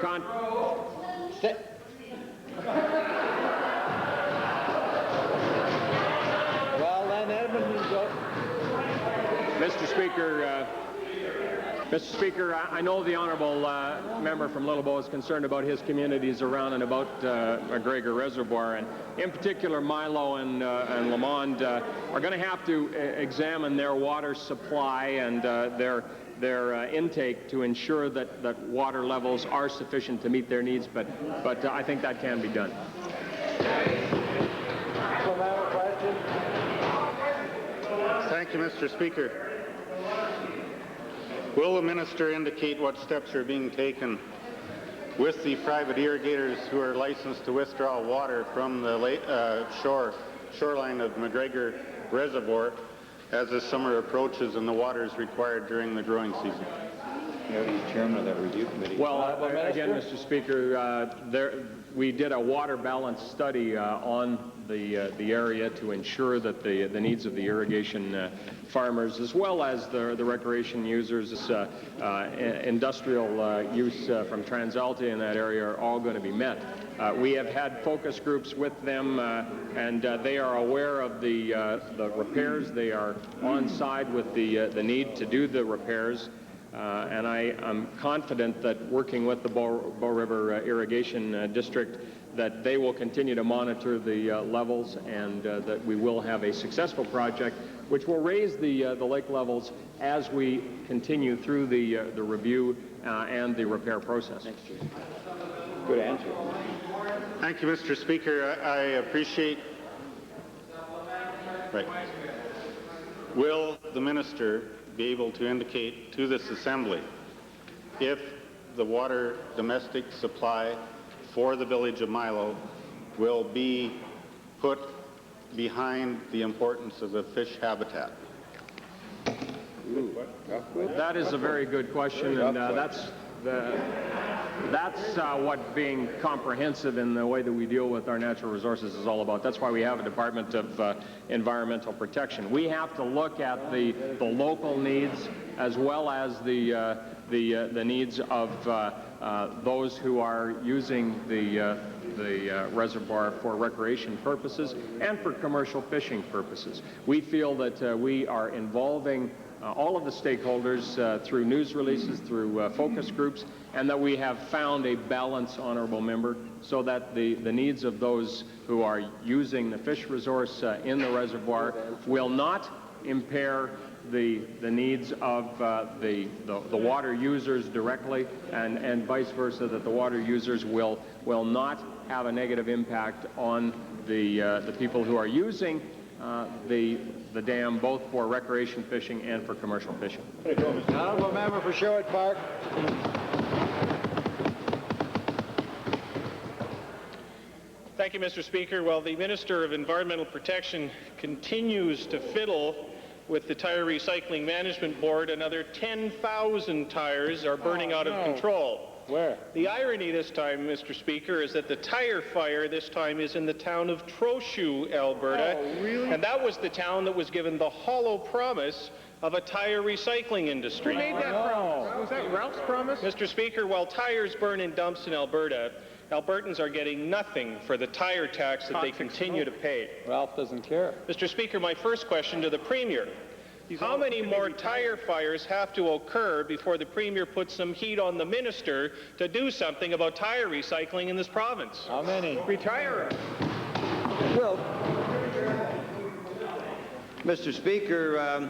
Well, then, Edmonton, go. Mr. Speaker, I know the honourable member from Little Bow is concerned about his communities around and about McGregor Reservoir, and in particular Milo and Lamond are going to have to examine their water supply and their intake to ensure that water levels are sufficient to meet their needs, but I think that can be done. Thank you, Mr. Speaker. Will the Minister indicate what steps are being taken with the private irrigators who are licensed to withdraw water from the shoreline of McGregor Reservoir as the summer approaches and the water is required during the growing season? He's chairman of that review committee. Well, again, Mr. Speaker, we did a water balance study on the area to ensure that the needs of the irrigation farmers, as well as the recreation users, industrial use from TransAlta in that area, are all going to be met. We have had focus groups with them, and they are aware of the repairs. They are on side with the need to do the repairs. And I am confident that working with the Bow River Irrigation District, that they will continue to monitor the levels, and that we will have a successful project which will raise the lake levels as we continue through the review and the repair process. Next year. Good answer. Thank you, Mr. Speaker. I appreciate... Right. Will the minister be able to indicate to this assembly if the water domestic supply for the village of Milo will be put behind the importance of the fish habitat? That is a very good question, and that's what being comprehensive in the way that we deal with our natural resources is all about. That's why we have a Department of Environmental Protection. We have to look at the local needs as well as the needs of those who are using the reservoir for recreation purposes and for commercial fishing purposes. We feel that we are involving all of the stakeholders through news releases, through focus groups, and that we have found a balance, honorable member, so that the needs of those who are using the fish resource in the reservoir will not impair the needs of the water users directly, and vice versa, that the water users will not have a negative impact on the people who are using the dam, both for recreation fishing and for commercial fishing. Honourable member for Sherwood Park. Thank you, Mr. Speaker. Well, the Minister of Environmental Protection continues to fiddle with the Tire Recycling Management Board. Another 10,000 tires are burning out of control. Where? The irony this time, Mr. Speaker, is that the tire fire this time is in the town of Trochu, Alberta. Oh, really? And that was the town that was given the hollow promise of a tire recycling industry. Who made that promise? Was that Ralph's promise? Mr. Speaker, while tires burn in dumps in Alberta, Albertans are getting nothing for the tire tax that they continue to pay. Ralph doesn't care. Mr. Speaker, my first question to the Premier. How many more tire fires have to occur before the Premier puts some heat on the Minister to do something about tire recycling in this province? How many? Retire. Well, Mr. Speaker,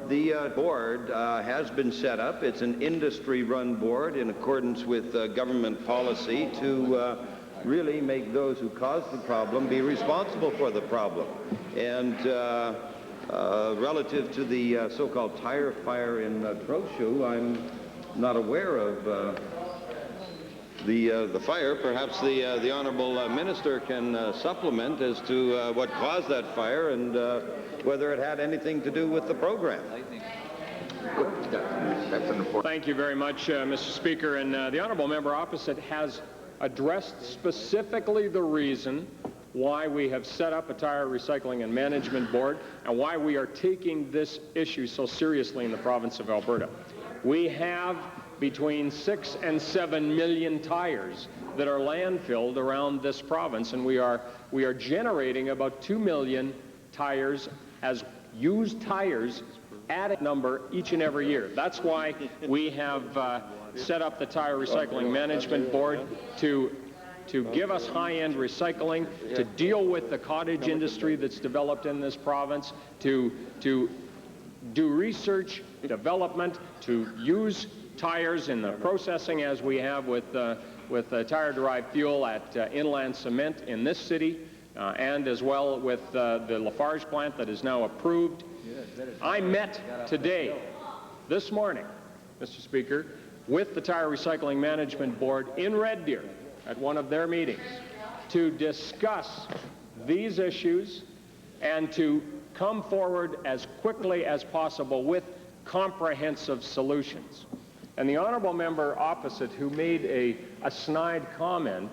the board has been set up. It's an industry-run board in accordance with government policy to really make those who caused the problem be responsible for the problem. And relative to the so-called tire fire in Trochu, I'm not aware of the fire. Perhaps the honourable minister can supplement as to what caused that fire and whether it had anything to do with the program. Thank you very much, Mr. Speaker. And the honourable member opposite has addressed specifically the reason why we have set up a Tire Recycling and Management Board and why we are taking this issue so seriously in the province of Alberta. We have between 6 and 7 million tires that are landfilled around this province, and we are generating about 2 million tires as used tires at a number each and every year. That's why we have set up the Tire Recycling Management Board to give us high-end recycling, to deal with the cottage industry that's developed in this province, to do research, development, to use tires in the processing as we have with tire-derived fuel at Inland Cement in this city, and as well with the Lafarge plant that is now approved. I met today, this morning, Mr. Speaker, with the Tire Recycling Management Board in Red Deer at one of their meetings to discuss these issues and to come forward as quickly as possible with comprehensive solutions. And the honourable member opposite, who made a snide comment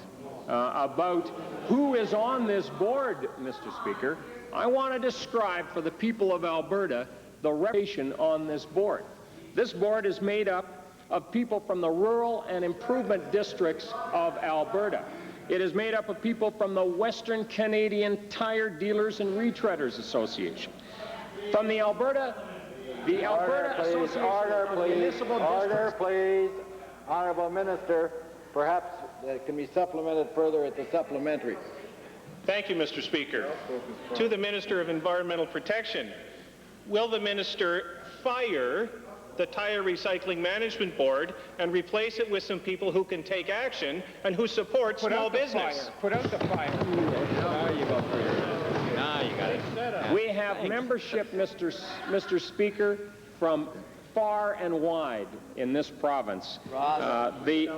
about who is on this board, Mr. Speaker, I want to describe for the people of Alberta the reputation on this board. This board is made up of people from the rural and improvement districts of Alberta. It is made up of people from the Western Canadian Tire Dealers and Retreaders Association, from the Alberta Association of Municipal Districts. Order, please. Honourable Minister, perhaps it can be supplemented further at the supplementary. Thank you, Mr. Speaker. To the Minister of Environmental Protection, will the Minister fire the Tire Recycling Management Board and replace it with some people who can take action and who support small business. Put out the fire. Now you go through. Now you got it. We have membership, Mr. Speaker, from far and wide in this province. The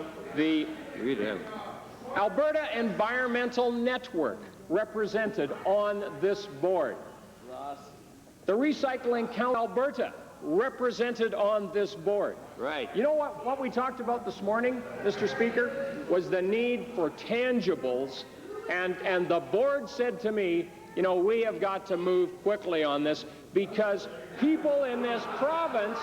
Alberta Environmental Network represented on this board. The Recycling Council Alberta represented on this board. Right. You know what we talked about this morning, Mr. Speaker, was the need for tangibles, and the board said to me, you know, we have got to move quickly on this because people in this province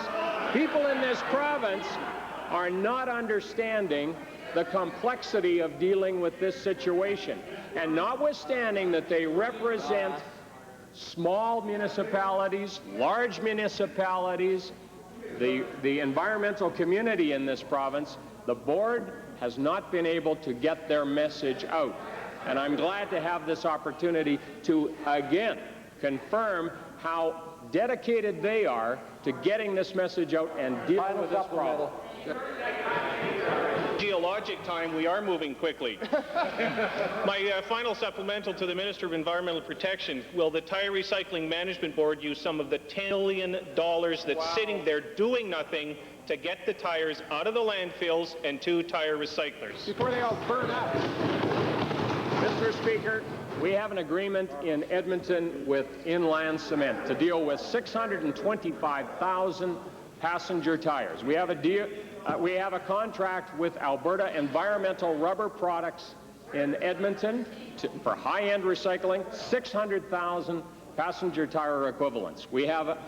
are not understanding the complexity of dealing with this situation. And notwithstanding that they represent small municipalities, large municipalities, the environmental community in this province, the board has not been able to get their message out. And I'm glad to have this opportunity to again confirm how dedicated they are to getting this message out and dealing with this problem. Geologic time, we are moving quickly. My final supplemental to the Minister of Environmental Protection: will the Tire Recycling Management Board use some of the $10 million that's sitting there doing nothing to get the tires out of the landfills and to tire recyclers? Before they all burn up. Mr. Speaker, we have an agreement in Edmonton with Inland Cement to deal with 625,000 passenger tires. We have a contract with Alberta Environmental Rubber Products in Edmonton for high-end recycling, 600,000 passenger tire equivalents. We have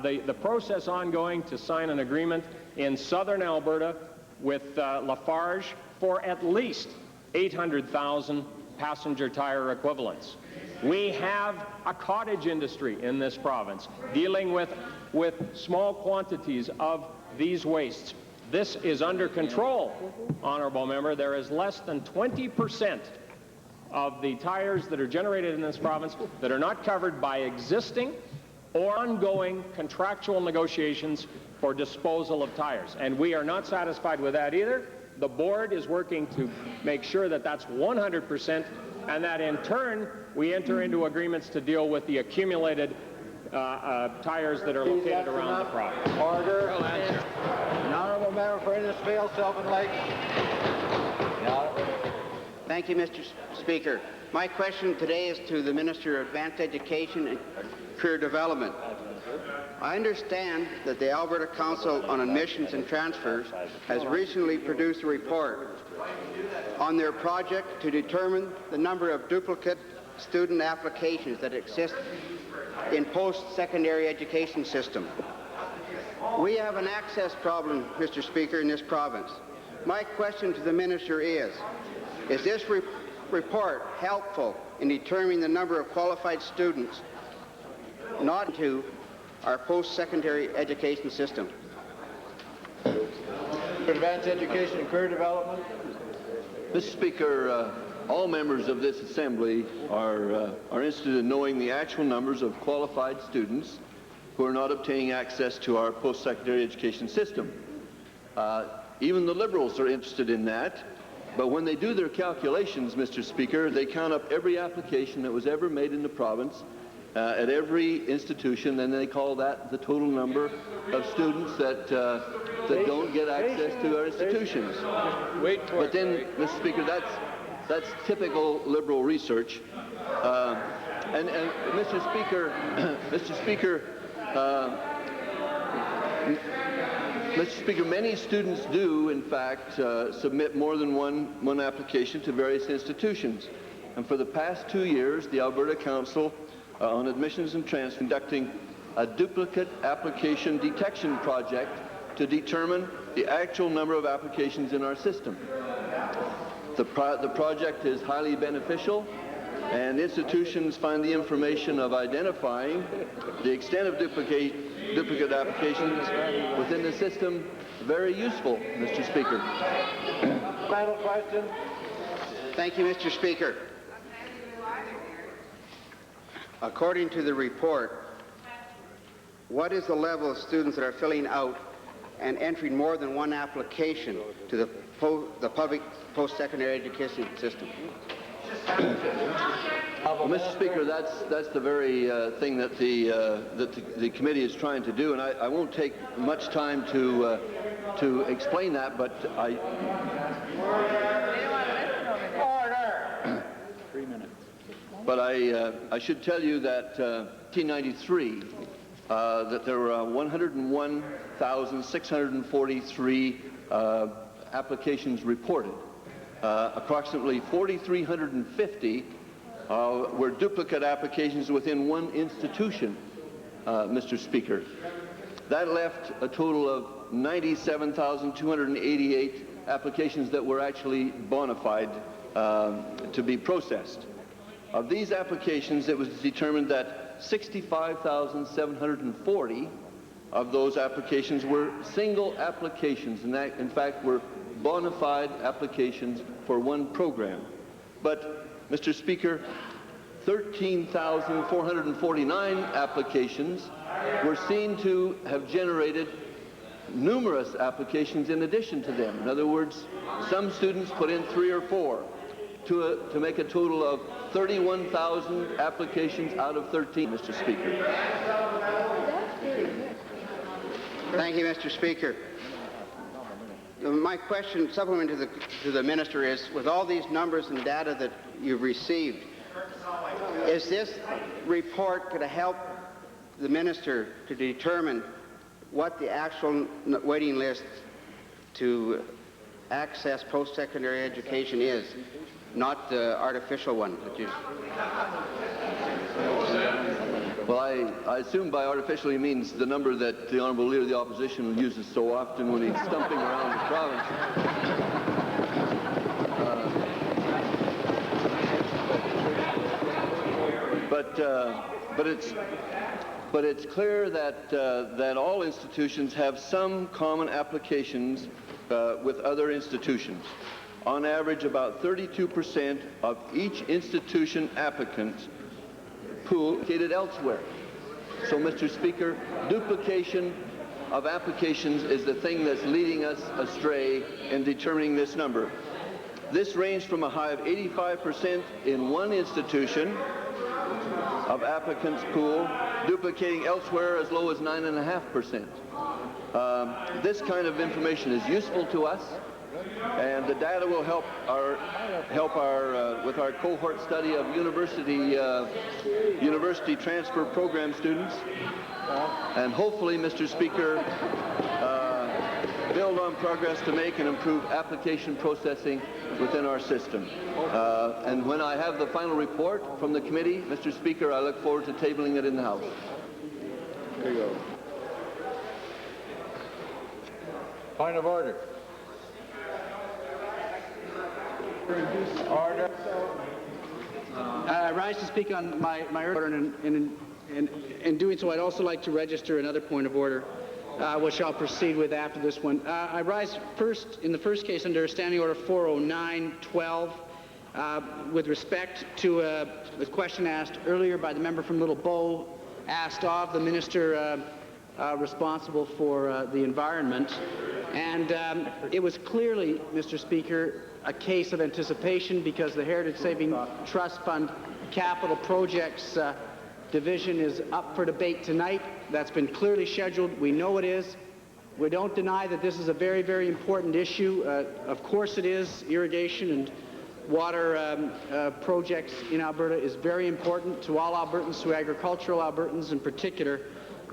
the process ongoing to sign an agreement in southern Alberta with Lafarge for at least 800,000 passenger tire equivalents. We have a cottage industry in this province dealing with small quantities of these wastes. This is under control, honorable member. There is less than 20% of the tires that are generated in this province that are not covered by existing or ongoing contractual negotiations for disposal of tires. And we are not satisfied with that either. The board is working to make sure that that's 100%, and that in turn we enter into agreements to deal with the accumulated tires that are located around the province. Order. An honourable member for Innisfail, Sylvan Lake. Thank you, Mr. Speaker. My question today is to the Minister of Advanced Education and Career Development. I understand that the Alberta Council on Admissions and Transfers has recently produced a report on their project to determine the number of duplicate student applications that exist in post-secondary education system. We have an access problem, Mr. Speaker, in this province. My question to the Minister is this report helpful in determining the number of qualified students not into our post-secondary education system? Advanced Education and Career Development. Mr. Speaker, all members of this Assembly are interested in knowing the actual numbers of qualified students who are not obtaining access to our post-secondary education system. Even the Liberals are interested in that, but when they do their calculations, Mr. Speaker, they count up every application that was ever made in the province at every institution, and they call that the total number of students that don't get access to our institutions. But then, Mr. Speaker, that's typical Liberal research. And Mr. Speaker, Mr. Speaker, many students do, in fact, submit more than one application to various institutions. And for the past 2 years, the Alberta Council on Admissions and Transfer conducting a duplicate application detection project to determine the actual number of applications in our system. The project is highly beneficial, and institutions find the information of identifying the extent of duplicate applications within the system very useful, Mr. Speaker. Final question. Thank you, Mr. Speaker. According to the report, what is the level of students that are filling out and entering more than one application to the public post-secondary education system? Well, Mr. Speaker, that's the very thing that the committee is trying to do, and I won't take much time to explain that, but Order! 3 minutes. But I should tell you that 1993, that there were 101,643 applications reported. Approximately 4,350 were duplicate applications within one institution, Mr. Speaker. That left a total of 97,288 applications that were actually bona fide to be processed. Of these applications, it was determined that 65,740 of those applications were single applications, and that, in fact, were bona fide applications for one program. But, Mr. Speaker, 13,449 applications were seen to have generated numerous applications in addition to them. In other words, some students put in 3 or 4 to make a total of 31,000 applications out of 13, Mr. Speaker. Thank you, Mr. Speaker. My question, supplement to the Minister, is, with all these numbers and data that you've received, is this report going to help the Minister to determine what the actual waiting list to access post-secondary education is, not the artificial one that you... Well, I assume by artificial he means the number that the Honourable Leader of the Opposition uses so often when he's stumping around the province. But it's clear that all institutions have some common applications with other institutions. On average, about 32% of each institution applicants pool located elsewhere. So, Mr. Speaker, duplication of applications is the thing that's leading us astray in determining this number. This ranged from a high of 85% in one institution of applicants pool, duplicating elsewhere as low as 9.5%. This kind of information is useful to us, and the data will help with our cohort study of university transfer program students, and hopefully, Mr. Speaker, build on progress to make and improve application processing within our system. And when I have the final report from the committee, Mr. Speaker, I look forward to tabling it in the House. There you go. Point of order. Order. I rise to speak on my order, and in doing so, I'd also like to register another point of order, which I'll proceed with after this one. I rise first, in the first case, under Standing Order 409-12, with respect to the question asked earlier by the member from Little Bow, asked of the minister responsible for the environment. And it was clearly, Mr. Speaker, a case of anticipation, because the Heritage Saving Trust Fund Capital Projects Division is up for debate tonight. That's been clearly scheduled. We know it is. We don't deny that this is a very, very important issue. Of course it is. Irrigation and water projects in Alberta is very important to all Albertans, to agricultural Albertans in particular.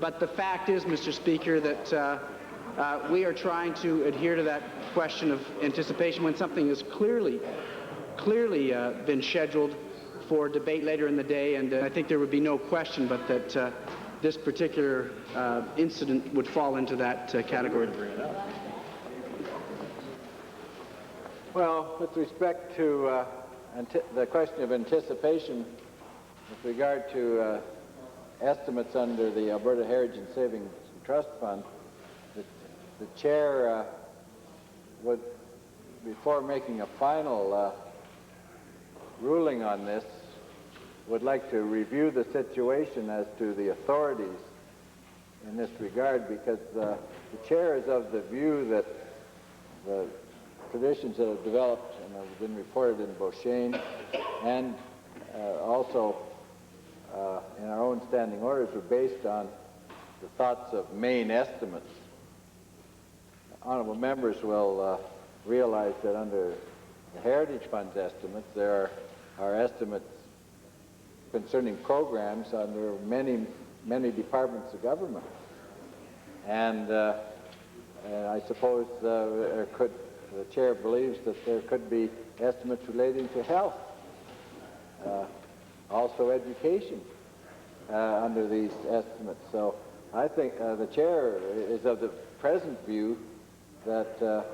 But the fact is, Mr. Speaker, that we are trying to adhere to that question of anticipation when something has clearly been scheduled for debate later in the day, and I think there would be no question but that this particular incident would fall into that category. Well, with respect to the question of anticipation with regard to estimates under the Alberta Heritage and Savings Trust Fund, the chair would, before making a final ruling on this, would like to review the situation as to the authorities in this regard, because the chair is of the view that the traditions that have developed and have been reported in Beauchesne and also in our own standing orders were based on the thoughts of main estimates. Honorable members will realize that under the Heritage Fund's estimates, there are estimates concerning programs under many departments of government. And I suppose the chair believes that there could be estimates relating to health, also education under these estimates. So I think the chair is of the present view that the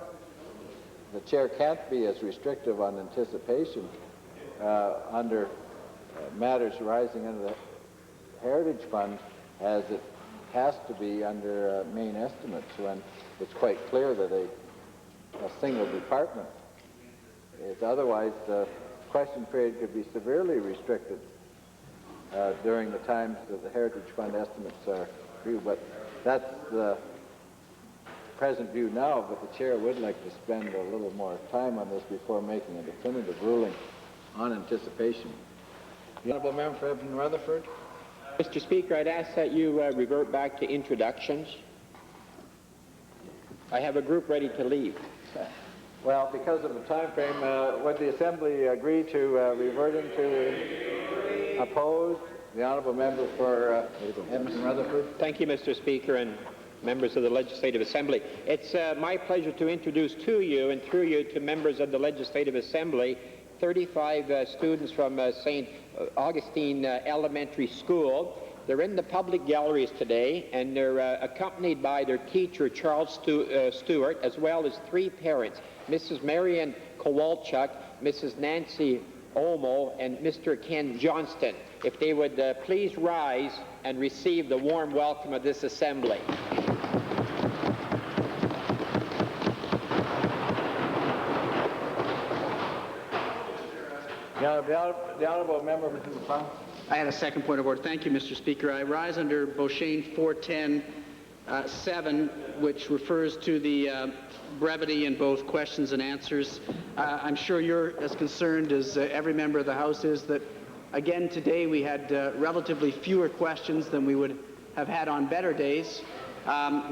chair can't be as restrictive on anticipation under matters arising under the Heritage Fund as it has to be under main estimates, when it's quite clear that a single department is. Otherwise, the question period could be severely restricted during the times that the Heritage Fund estimates are due. But that's the present view now, but the chair would like to spend a little more time on this before making a definitive ruling on anticipation. The Honourable Member for Edmonton Rutherford. Mr. Speaker, I'd ask that you revert back to introductions. I have a group ready to leave. Well, because of the time frame, would the Assembly agree to reverting to opposed? The Honourable Member for Edmonton Rutherford. Thank you, Mr. Speaker, and members of the Legislative Assembly. It's my pleasure to introduce to you and through you to members of the Legislative Assembly 35 students from St. Augustine Elementary School. They're in the public galleries today, and they're accompanied by their teacher, Charles Stewart, as well as 3 parents, Mrs. Marian Kowalchuk, Mrs. Nancy Olmo, and Mr. Ken Johnston. If they would please rise and receive the warm welcome of this Assembly. The Honourable Member, Mr. McLeod. I had a second point of order. Thank you, Mr. Speaker. I rise under Beauchesne 410-7, which refers to the brevity in both questions and answers. I'm sure you're as concerned as every member of the House is that, again, today we had relatively fewer questions than we would have had on better days.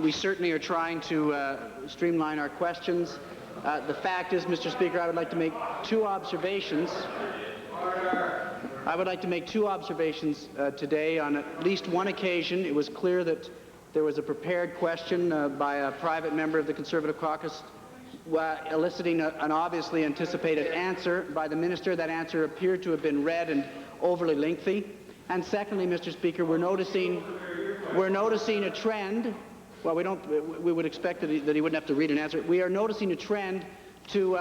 We certainly are trying to streamline our questions. The fact is, Mr. Speaker, I would like to make 2 observations. I would like to make 2 observations today. On at least one occasion, it was clear that there was a prepared question by a private member of the Conservative caucus eliciting an obviously anticipated answer by the minister. That answer appeared to have been read and overly lengthy. And secondly, Mr. Speaker, we're noticing a trend. Well, we would expect that he wouldn't have to read an answer. We are noticing a trend to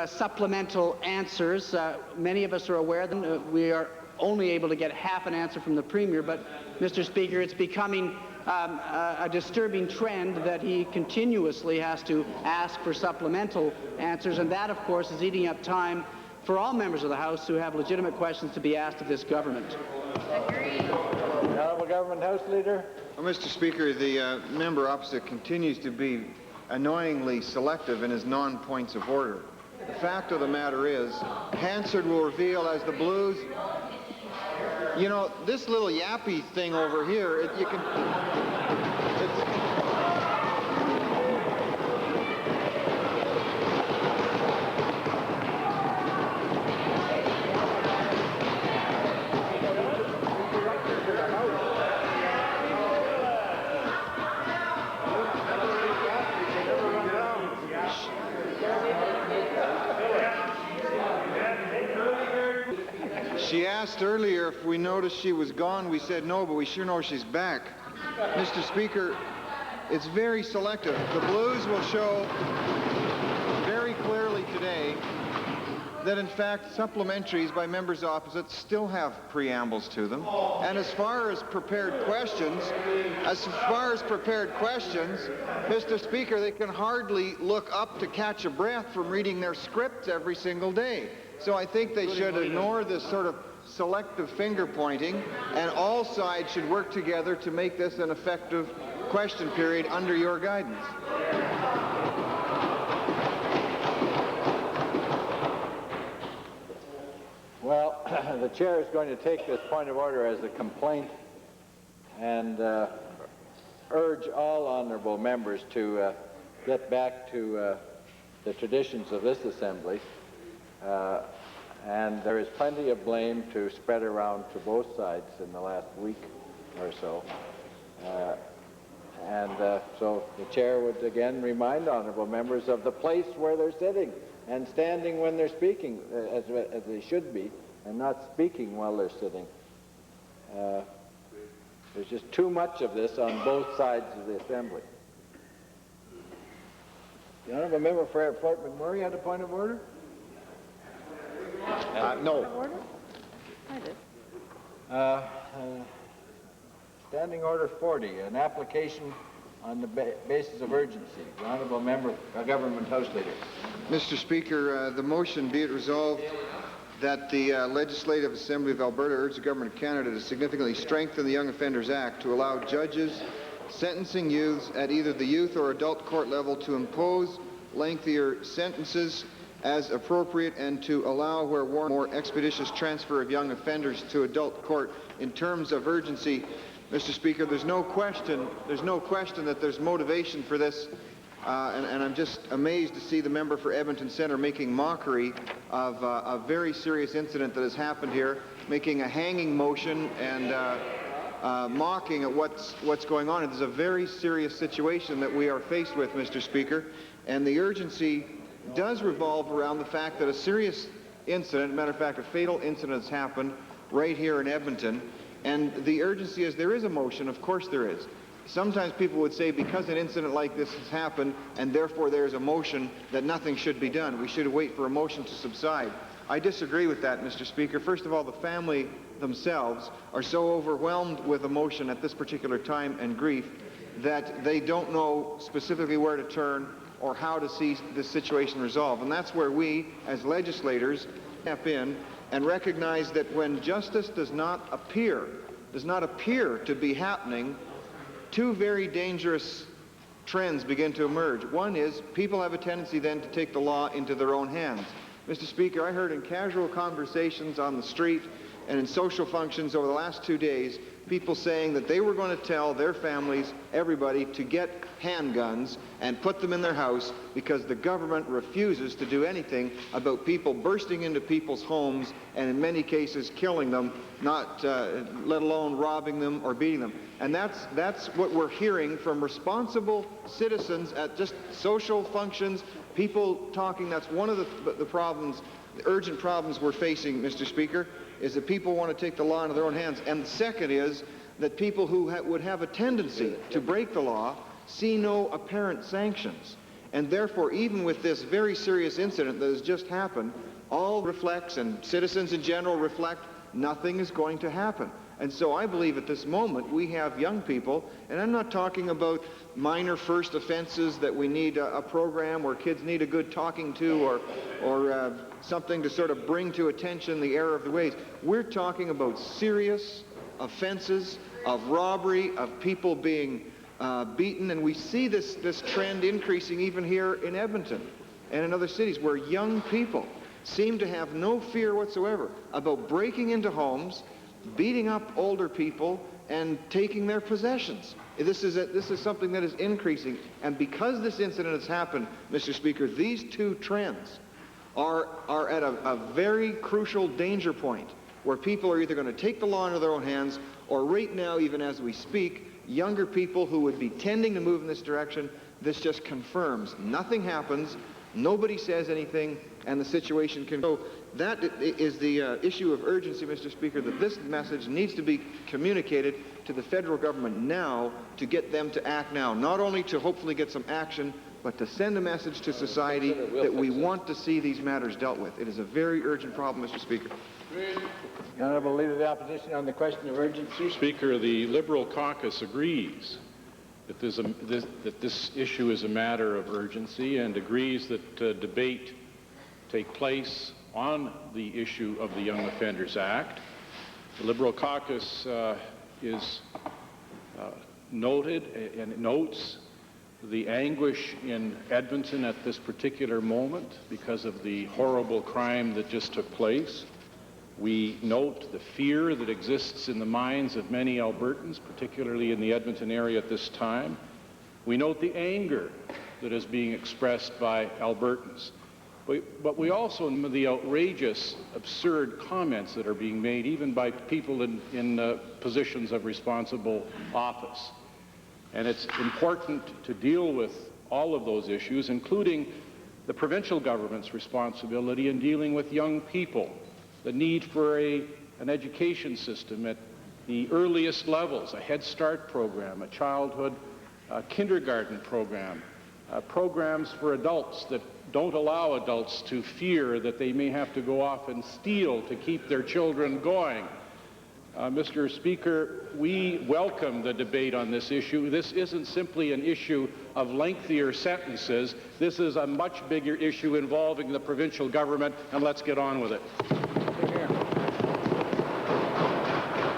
supplemental answers. Many of us are aware that we are only able to get half an answer from the Premier, but, Mr. Speaker, it's becoming a disturbing trend that he continuously has to ask for supplemental answers, and that, of course, is eating up time for all members of the House who have legitimate questions to be asked of this government. The Honourable Government House Leader. Well, Mr. Speaker, the member opposite continues to be annoyingly selective in his non-points of order. The fact of the matter is, Hansard will reveal as the Blues. You know, this little yappy thing over here, you can. She asked earlier if we noticed she was gone. We said no, but we sure know she's back. Mr. Speaker, it's very selective. The Blues will show very clearly today that, in fact, supplementaries by members opposite still have preambles to them. And as far as prepared questions, Mr. Speaker, they can hardly look up to catch a breath from reading their scripts every single day. So I think they should ignore this sort of selective finger pointing, and all sides should work together to make this an effective question period under your guidance. Well, the chair is going to take this point of order as a complaint and urge all honorable members to get back to the traditions of this assembly. And there is plenty of blame to spread around to both sides in the last week or so. So the chair would again remind honorable members of the place where they're sitting and standing when they're speaking, as they should be, and not speaking while they're sitting. There's just too much of this on both sides of the assembly. The honorable member for Fort McMurray had a point of order? No. I did. Standing Order 40, an application on the basis of urgency. The honorable member, Government House Leader. Mr. Speaker, the motion be it resolved that the Legislative Assembly of Alberta urge the Government of Canada to significantly strengthen the Young Offenders Act to allow judges sentencing youths at either the youth or adult court level to impose lengthier sentences as appropriate and to allow where warranted more expeditious transfer of young offenders to adult court. In terms of urgency, Mr. Speaker, there's no question that there's motivation for this, and I'm just amazed to see the member for Edmonton Centre making mockery of a very serious incident that has happened here, making a hanging motion and mocking at what's going on. It is a very serious situation that we are faced with, Mr. Speaker, and the urgency does revolve around the fact that a serious incident, matter of fact, a fatal incident has happened right here in Edmonton, and the urgency is there is a motion, of course there is. Sometimes people would say because an incident like this has happened and therefore there's a motion that nothing should be done. We should wait for a motion to subside. I disagree with that, Mr. Speaker. First of all, the family themselves are so overwhelmed with emotion at this particular time and grief that they don't know specifically where to turn or how to see this situation resolved. And that's where we, as legislators, step in and recognize that when justice does not appear to be happening, two very dangerous trends begin to emerge. One is people have a tendency then to take the law into their own hands. Mr. Speaker, I heard in casual conversations on the street and in social functions over the last 2 days, people saying that they were going to tell their families, everybody, to get handguns and put them in their house because the government refuses to do anything about people bursting into people's homes and in many cases killing them, not let alone robbing them or beating them. And that's what we're hearing from responsible citizens at just social functions, people talking. That's one of the problems, the urgent problems we're facing, Mr. Speaker, is that people want to take the law into their own hands. And the second is that people who would have a tendency to break the law see no apparent sanctions. And therefore, even with this very serious incident that has just happened, all reflects, and citizens in general reflect, nothing is going to happen. And so I believe at this moment we have young people, and I'm not talking about minor first offenses that we need a program where kids need a good talking to or something to sort of bring to attention the error of the ways. We're talking about serious offenses of robbery, of people being beaten, and we see this trend increasing even here in Edmonton and in other cities where young people seem to have no fear whatsoever about breaking into homes, beating up older people, and taking their possessions. This is something that is increasing, and because this incident has happened, Mr. Speaker, these two trends are at a very crucial danger point where people are either going to take the law into their own hands, or right now, even as we speak, younger people who would be tending to move in this direction. This just confirms nothing happens, nobody says anything, and the situation can go. That is the issue of urgency, Mr. Speaker, that this message needs to be communicated to the federal government now to get them to act now, not only to hopefully get some action, but to send a message to society that we want to see these matters dealt with. It is a very urgent problem, Mr. Speaker. The Honourable Leader of the Opposition on the question of urgency. Mr. Speaker, the Liberal caucus agrees that this issue is a matter of urgency and agrees that debate take place on the issue of the Young Offenders Act The Liberal caucus is noted and notes the anguish in Edmonton at this particular moment because of the horrible crime that just took place. We note the fear that exists in the minds of many Albertans, particularly in the Edmonton area at this time. We note the anger that is being expressed by Albertans. But we also know the outrageous, absurd comments that are being made, even by people in positions of responsible office. And it's important to deal with all of those issues, including the provincial government's responsibility in dealing with young people, the need for an education system at the earliest levels, a Head Start program, a childhood kindergarten program, programs for adults that don't allow adults to fear that they may have to go off and steal to keep their children going. Mr. Speaker, we welcome the debate on this issue. This isn't simply an issue of lengthier sentences. This is a much bigger issue involving the provincial government, and let's get on with it.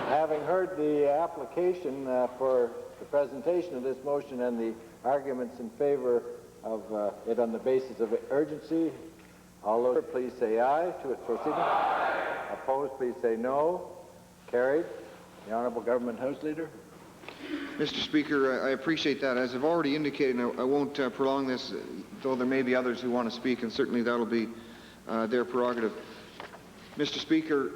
Having heard the application for the presentation of this motion and the arguments in favor of it on the basis of urgency, all those please say aye to its proceeding. Aye. Opposed, please say no. Carried. The Honourable Government House Leader. Mr. Speaker, I appreciate that. As I've already indicated, I won't prolong this, though there may be others who want to speak, and certainly that'll be their prerogative. Mr. Speaker,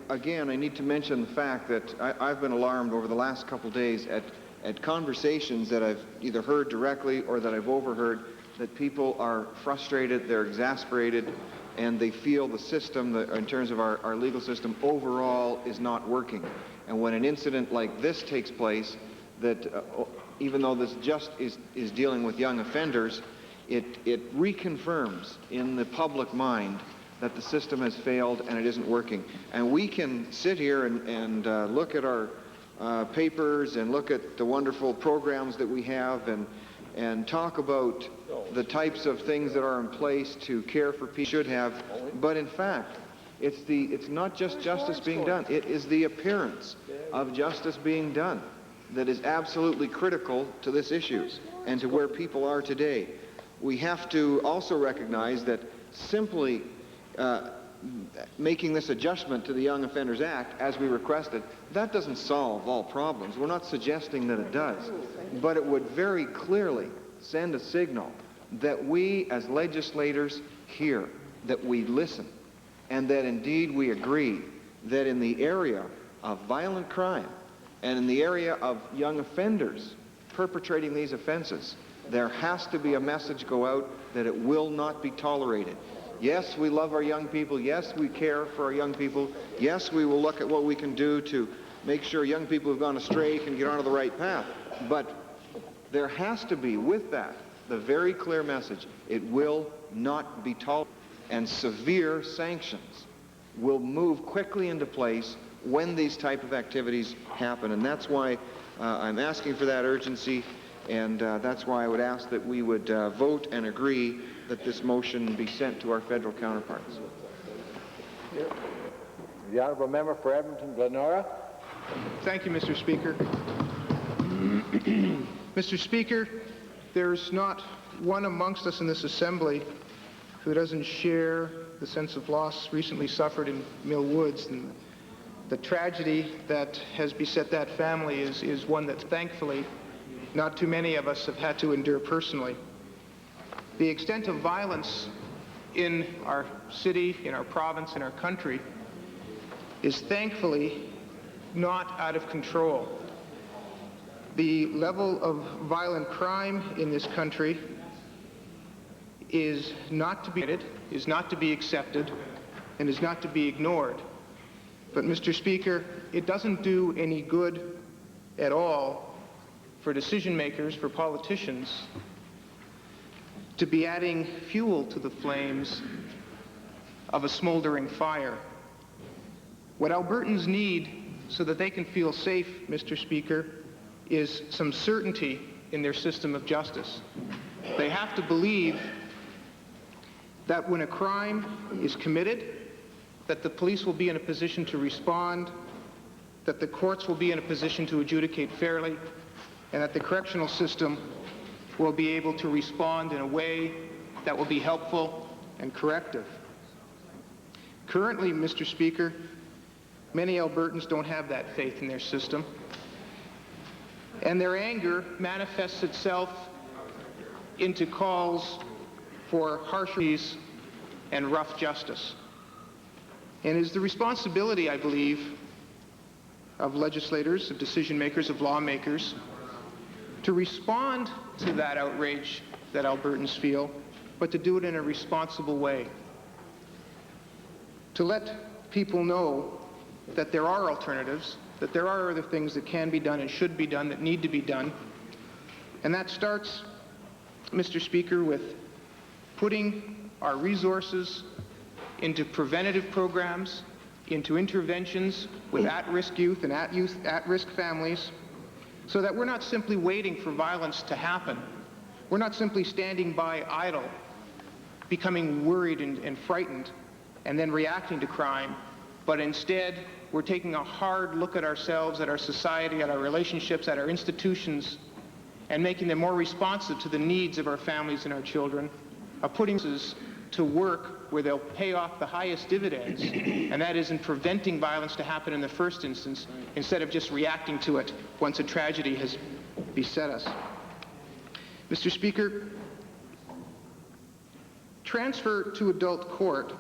again, I need to mention the fact that I've been alarmed over the last couple days at conversations that I've either heard directly or that I've overheard, that people are frustrated, they're exasperated, and they feel the system, in terms of our legal system overall, is not working. And when an incident like this takes place, that even though this just is dealing with young offenders, it reconfirms in the public mind that the system has failed and it isn't working. And we can sit here and look at our papers and look at the wonderful programs that we have and talk about the types of things that are in place to care for people should have, but in fact, it's not just justice being done, it is the appearance of justice being done that is absolutely critical to this issue and to where people are today. We have to also recognize that simply making this adjustment to the Young Offenders Act, as we requested, that doesn't solve all problems. We're not suggesting that it does, but it would very clearly send a signal that we as legislators hear, that we listen, and that indeed we agree that in the area of violent crime and in the area of young offenders perpetrating these offenses, there has to be a message go out that it will not be tolerated. Yes, we love our young people. Yes, we care for our young people. Yes, we will look at what we can do to make sure young people who've gone astray can get onto the right path. But there has to be, with that, the very clear message: it will not be tolerated, and severe sanctions will move quickly into place when these type of activities happen. And that's why I'm asking for that urgency, and that's why I would ask that we would vote and agree that this motion be sent to our federal counterparts. The Honourable Member for Edmonton Glenora. Thank you, Mr. Speaker. Mr. Speaker, there's not one amongst us in this Assembly who doesn't share the sense of loss recently suffered in Mill Woods. And the tragedy that has beset that family is one that thankfully not too many of us have had to endure personally. The extent of violence in our city, in our province, in our country is thankfully not out of control. The level of violent crime in this country is not to be accepted, and is not to be ignored. But, Mr. Speaker, it doesn't do any good at all for decision makers, for politicians, to be adding fuel to the flames of a smoldering fire. What Albertans need so that they can feel safe, Mr. Speaker, is some certainty in their system of justice. They have to believe that when a crime is committed, that the police will be in a position to respond that the courts will be in a position to adjudicate fairly, and that the correctional system will be able to respond in a way that will be helpful and corrective. Currently, Mr. Speaker, many Albertans don't have that faith in their system, and their anger manifests itself into calls for harsher and rough justice. And it is the responsibility, I believe, of legislators, of decision makers, of lawmakers, to respond to that outrage that Albertans feel, but to do it in a responsible way. To let people know that there are alternatives, that there are other things that can be done and should be done, that need to be done. And that starts, Mr. Speaker, with putting our resources into preventative programs, into interventions with at-risk youth and at-risk families, so that we're not simply waiting for violence to happen. We're not simply standing by idle, becoming worried and frightened, and then reacting to crime, but instead we're taking a hard look at ourselves, at our society, at our relationships, at our institutions, and making them more responsive to the needs of our families and our children, of putting us to work where they'll pay off the highest dividends, and that is in preventing violence to happen in the first instance, instead of just reacting to it once a tragedy has beset us. Mr. Speaker, transfer to adult court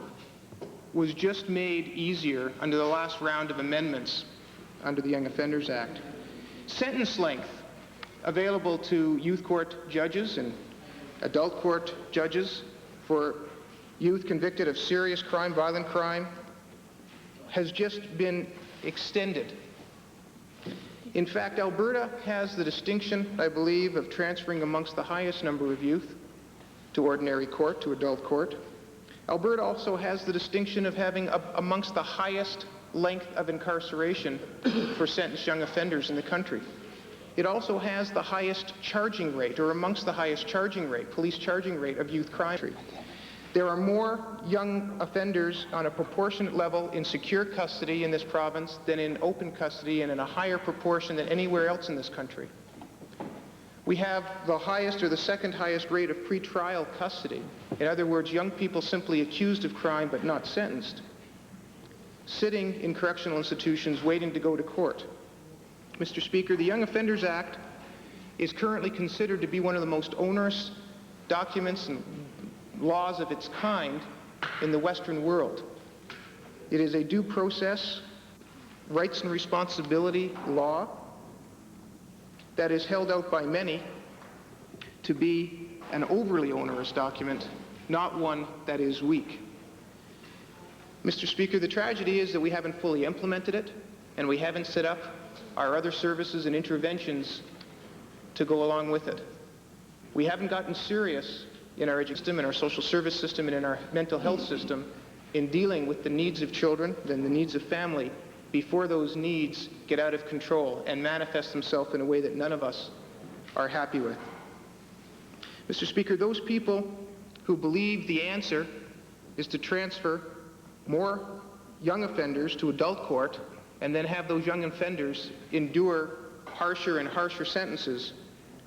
was just made easier under the last round of amendments under the Young Offenders Act. Sentence length available to youth court judges and adult court judges for youth convicted of serious crime, violent crime, has just been extended. In fact, Alberta has the distinction, I believe, of transferring amongst the highest number of youth to ordinary court, to adult court. Alberta also has the distinction of having amongst the highest length of incarceration for sentenced young offenders in the country. It also has the highest charging rate, or amongst the highest charging rate, police charging rate of youth crime. There are more young offenders on a proportionate level in secure custody in this province than in open custody, and in a higher proportion than anywhere else in this country. We have the highest or the second highest rate of pretrial custody. In other words, young people simply accused of crime but not sentenced, sitting in correctional institutions waiting to go to court. Mr. Speaker, the Young Offenders Act is currently considered to be one of the most onerous documents and laws of its kind in the Western world. It is a due process, rights and responsibility law that is held out by many to be an overly onerous document, not one that is weak. Mr. Speaker, the tragedy is that we haven't fully implemented it, and we haven't set up our other services and interventions to go along with it. We haven't gotten serious in our education system, in our social service system, and in our mental health system in dealing with the needs of children and the needs of family before those needs get out of control and manifest themselves in a way that none of us are happy with. Mr. Speaker, those people who believe the answer is to transfer more young offenders to adult court and then have those young offenders endure harsher and harsher sentences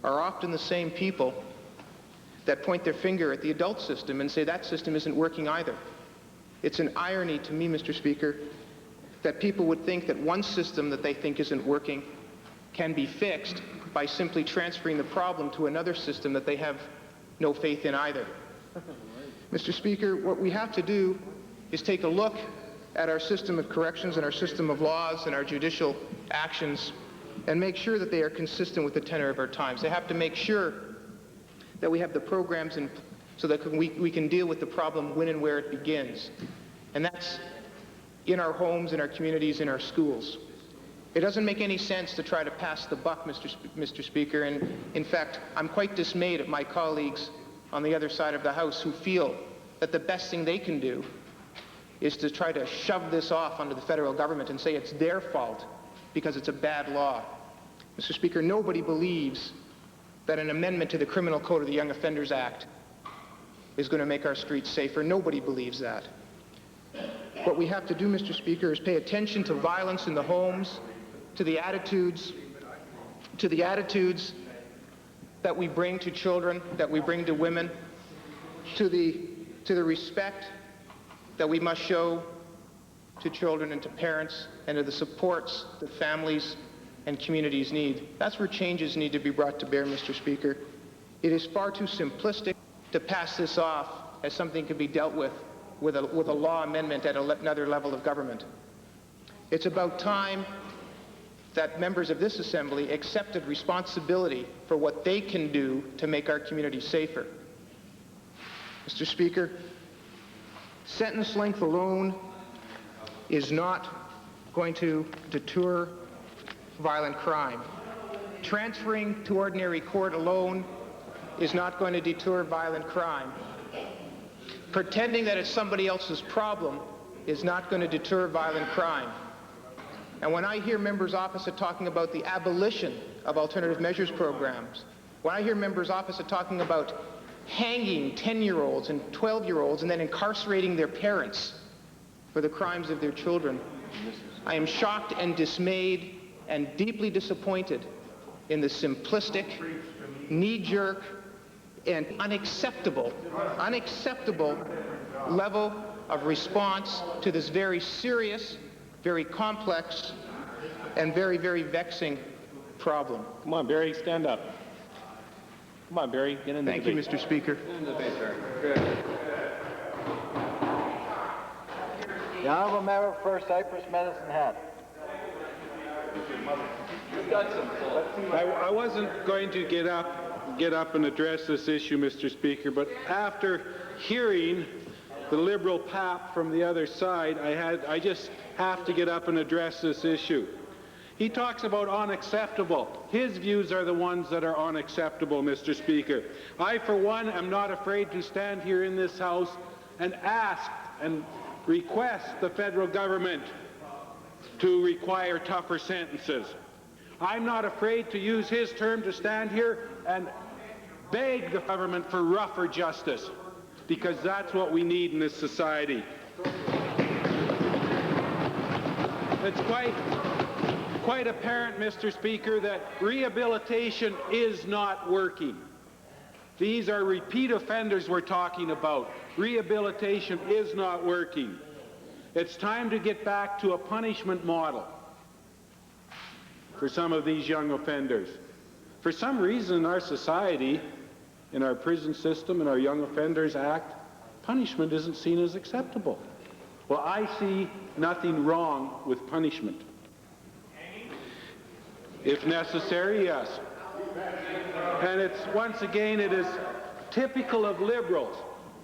are often the same people that point their finger at the adult system and say that system isn't working either. It's an irony to me, Mr. Speaker, that people would think that one system that they think isn't working can be fixed by simply transferring the problem to another system that they have no faith in either. Mr. Speaker, what we have to do is take a look at our system of corrections and our system of laws and our judicial actions and make sure that they are consistent with the tenor of our times. They have to make sure that we have the programs in so that we can deal with the problem when and where it begins. And that's in our homes, in our communities, in our schools. It doesn't make any sense to try to pass the buck, Mr. Speaker, and in fact, I'm quite dismayed at my colleagues on the other side of the House who feel that the best thing they can do is to try to shove this off onto the federal government and say it's their fault because it's a bad law. Mr. Speaker, nobody believes that an amendment to the Criminal Code of the Young Offenders Act is going to make our streets safer. Nobody believes that. What we have to do, Mr. Speaker, is pay attention to violence in the homes to the attitudes that we bring to children, that we bring to women, to the respect that we must show to children and to parents, and to the supports that families and communities need. That's where changes need to be brought to bear, Mr. Speaker. It is far too simplistic to pass this off as something can be dealt with a law amendment at another level of government. It's about time that members of this Assembly accepted responsibility for what they can do to make our community safer. Mr. Speaker, sentence length alone is not going to deter violent crime. Transferring to ordinary court alone is not going to deter violent crime. Pretending that it's somebody else's problem is not going to deter violent crime. And when I hear members opposite talking about the abolition of alternative measures programs, when I hear members opposite talking about hanging 10-year-olds and 12-year-olds and then incarcerating their parents for the crimes of their children, I am shocked and dismayed and deeply disappointed in the simplistic, knee-jerk, and unacceptable level of response to this very serious, very complex, and very, very vexing problem. Come on, Barry, stand up. Come on, Barry, get in the Thank you, debate. Mr. Speaker. The honourable member for Cypress Medicine Hat. I wasn't going to get up and address this issue, Mr. Speaker, but after hearing the Liberal pap from the other side, I just have to get up and address this issue. He talks about unacceptable. His views are the ones that are unacceptable, Mr. Speaker. I, for one, am not afraid to stand here in this House and ask and request the federal government to require tougher sentences. I'm not afraid to use his term to stand here and beg the government for rougher justice, because that's what we need in this society. It's quite apparent, Mr. Speaker, that rehabilitation is not working. These are repeat offenders we're talking about. Rehabilitation is not working. It's time to get back to a punishment model for some of these young offenders. For some reason in our society, in our prison system, in our Young Offenders Act, punishment isn't seen as acceptable. Well, I see nothing wrong with punishment. If necessary, yes. And it's, once again, it is typical of liberals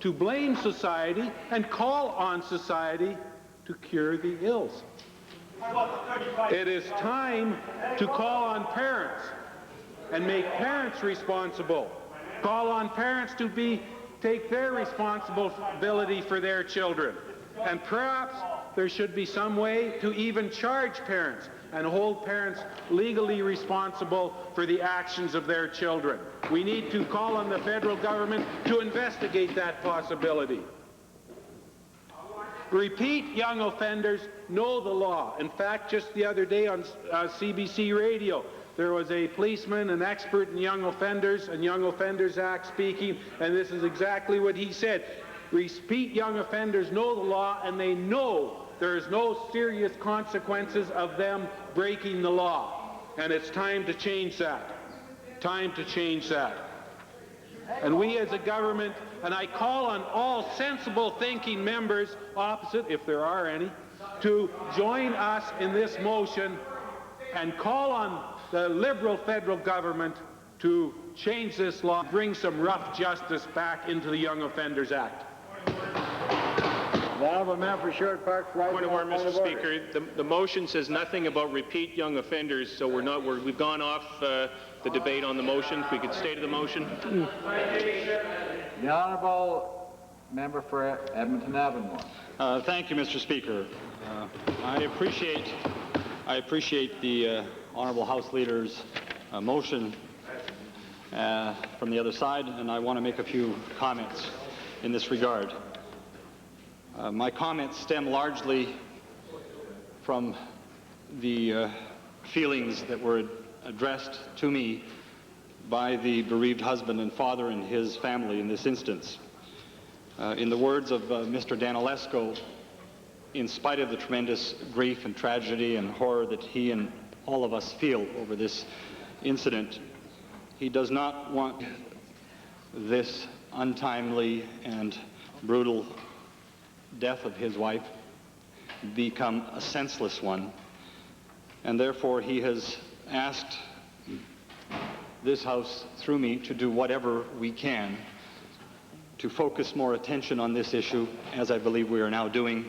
to blame society and call on society to cure the ills. It is time to call on parents and make parents responsible. Call on parents to take their responsibility for their children. And perhaps there should be some way to even charge parents and hold parents legally responsible for the actions of their children. We need to call on the federal government to investigate that possibility. Repeat young offenders know the law. In fact, just the other day on CBC radio, there was a policeman, an expert in young offenders and Young Offenders Act speaking, and this is exactly what he said. Repeat young offenders know the law, and they know there is no serious consequences of them breaking the law. And it's time to change that. Time to change that. And we as a government, and I call on all sensible thinking members opposite, if there are any, to join us in this motion and call on the Liberal federal government to change this law, bring some rough justice back into the Young Offenders Act. The honourable member for Sherwood Park. Point of order, Mr. Speaker. The motion says nothing about repeat young offenders, so we've gone off the debate on the motion. If we could stay to the motion. The honourable member for Edmonton Avonmore. Thank you, Mr. Speaker. I appreciate the honourable House Leader's motion from the other side, and I want to make a few comments in this regard. My comments stem largely from the feelings that were addressed to me by the bereaved husband and father and his family in this instance. In the words of Mr. Danilescu, in spite of the tremendous grief and tragedy and horror that he and all of us feel over this incident, he does not want this untimely and brutal death of his wife become a senseless one, and therefore he has asked this House through me to do whatever we can to focus more attention on this issue, as I believe we are now doing,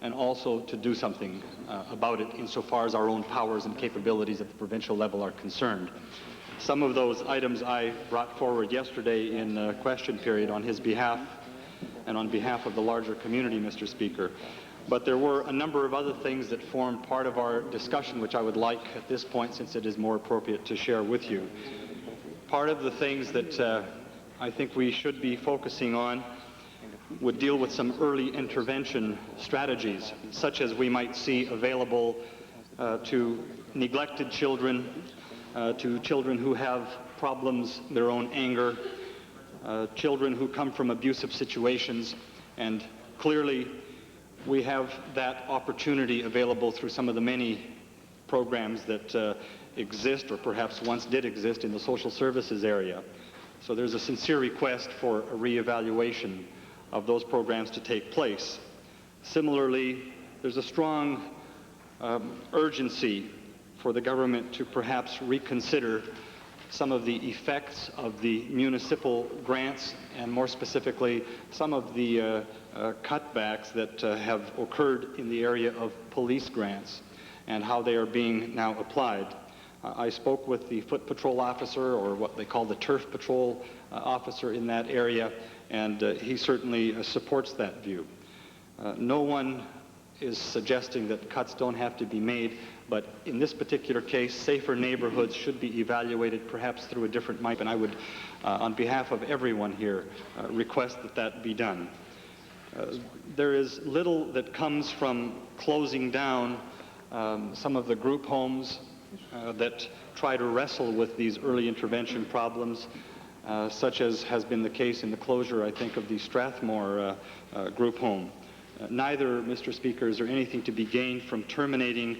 and also to do something about it insofar as our own powers and capabilities at the provincial level are concerned. Some of those items I brought forward yesterday in the question period on his behalf and on behalf of the larger community, Mr. Speaker. But there were a number of other things that formed part of our discussion which I would like at this point, since it is more appropriate, to share with you. Part of the things that I think we should be focusing on would deal with some early intervention strategies, such as we might see available to neglected children, to children who have problems, their own anger, children who come from abusive situations, and clearly we have that opportunity available through some of the many programs that exist, or perhaps once did exist, in the social services area. So there's a sincere request for a reevaluation of those programs to take place. Similarly, there's a strong urgency for the government to perhaps reconsider some of the effects of the municipal grants, and more specifically, some of the cutbacks that have occurred in the area of police grants and how they are being now applied. I spoke with the foot patrol officer, or what they call the turf patrol officer in that area, and he certainly supports that view. No one is suggesting that cuts don't have to be made, but in this particular case, safer neighborhoods should be evaluated perhaps through a different mic, and I would, on behalf of everyone here, request that that be done. There is little that comes from closing down some of the group homes that try to wrestle with these early intervention problems, such as has been the case in the closure, I think, of the Strathmore group home. Neither, Mr. Speaker, is there anything to be gained from terminating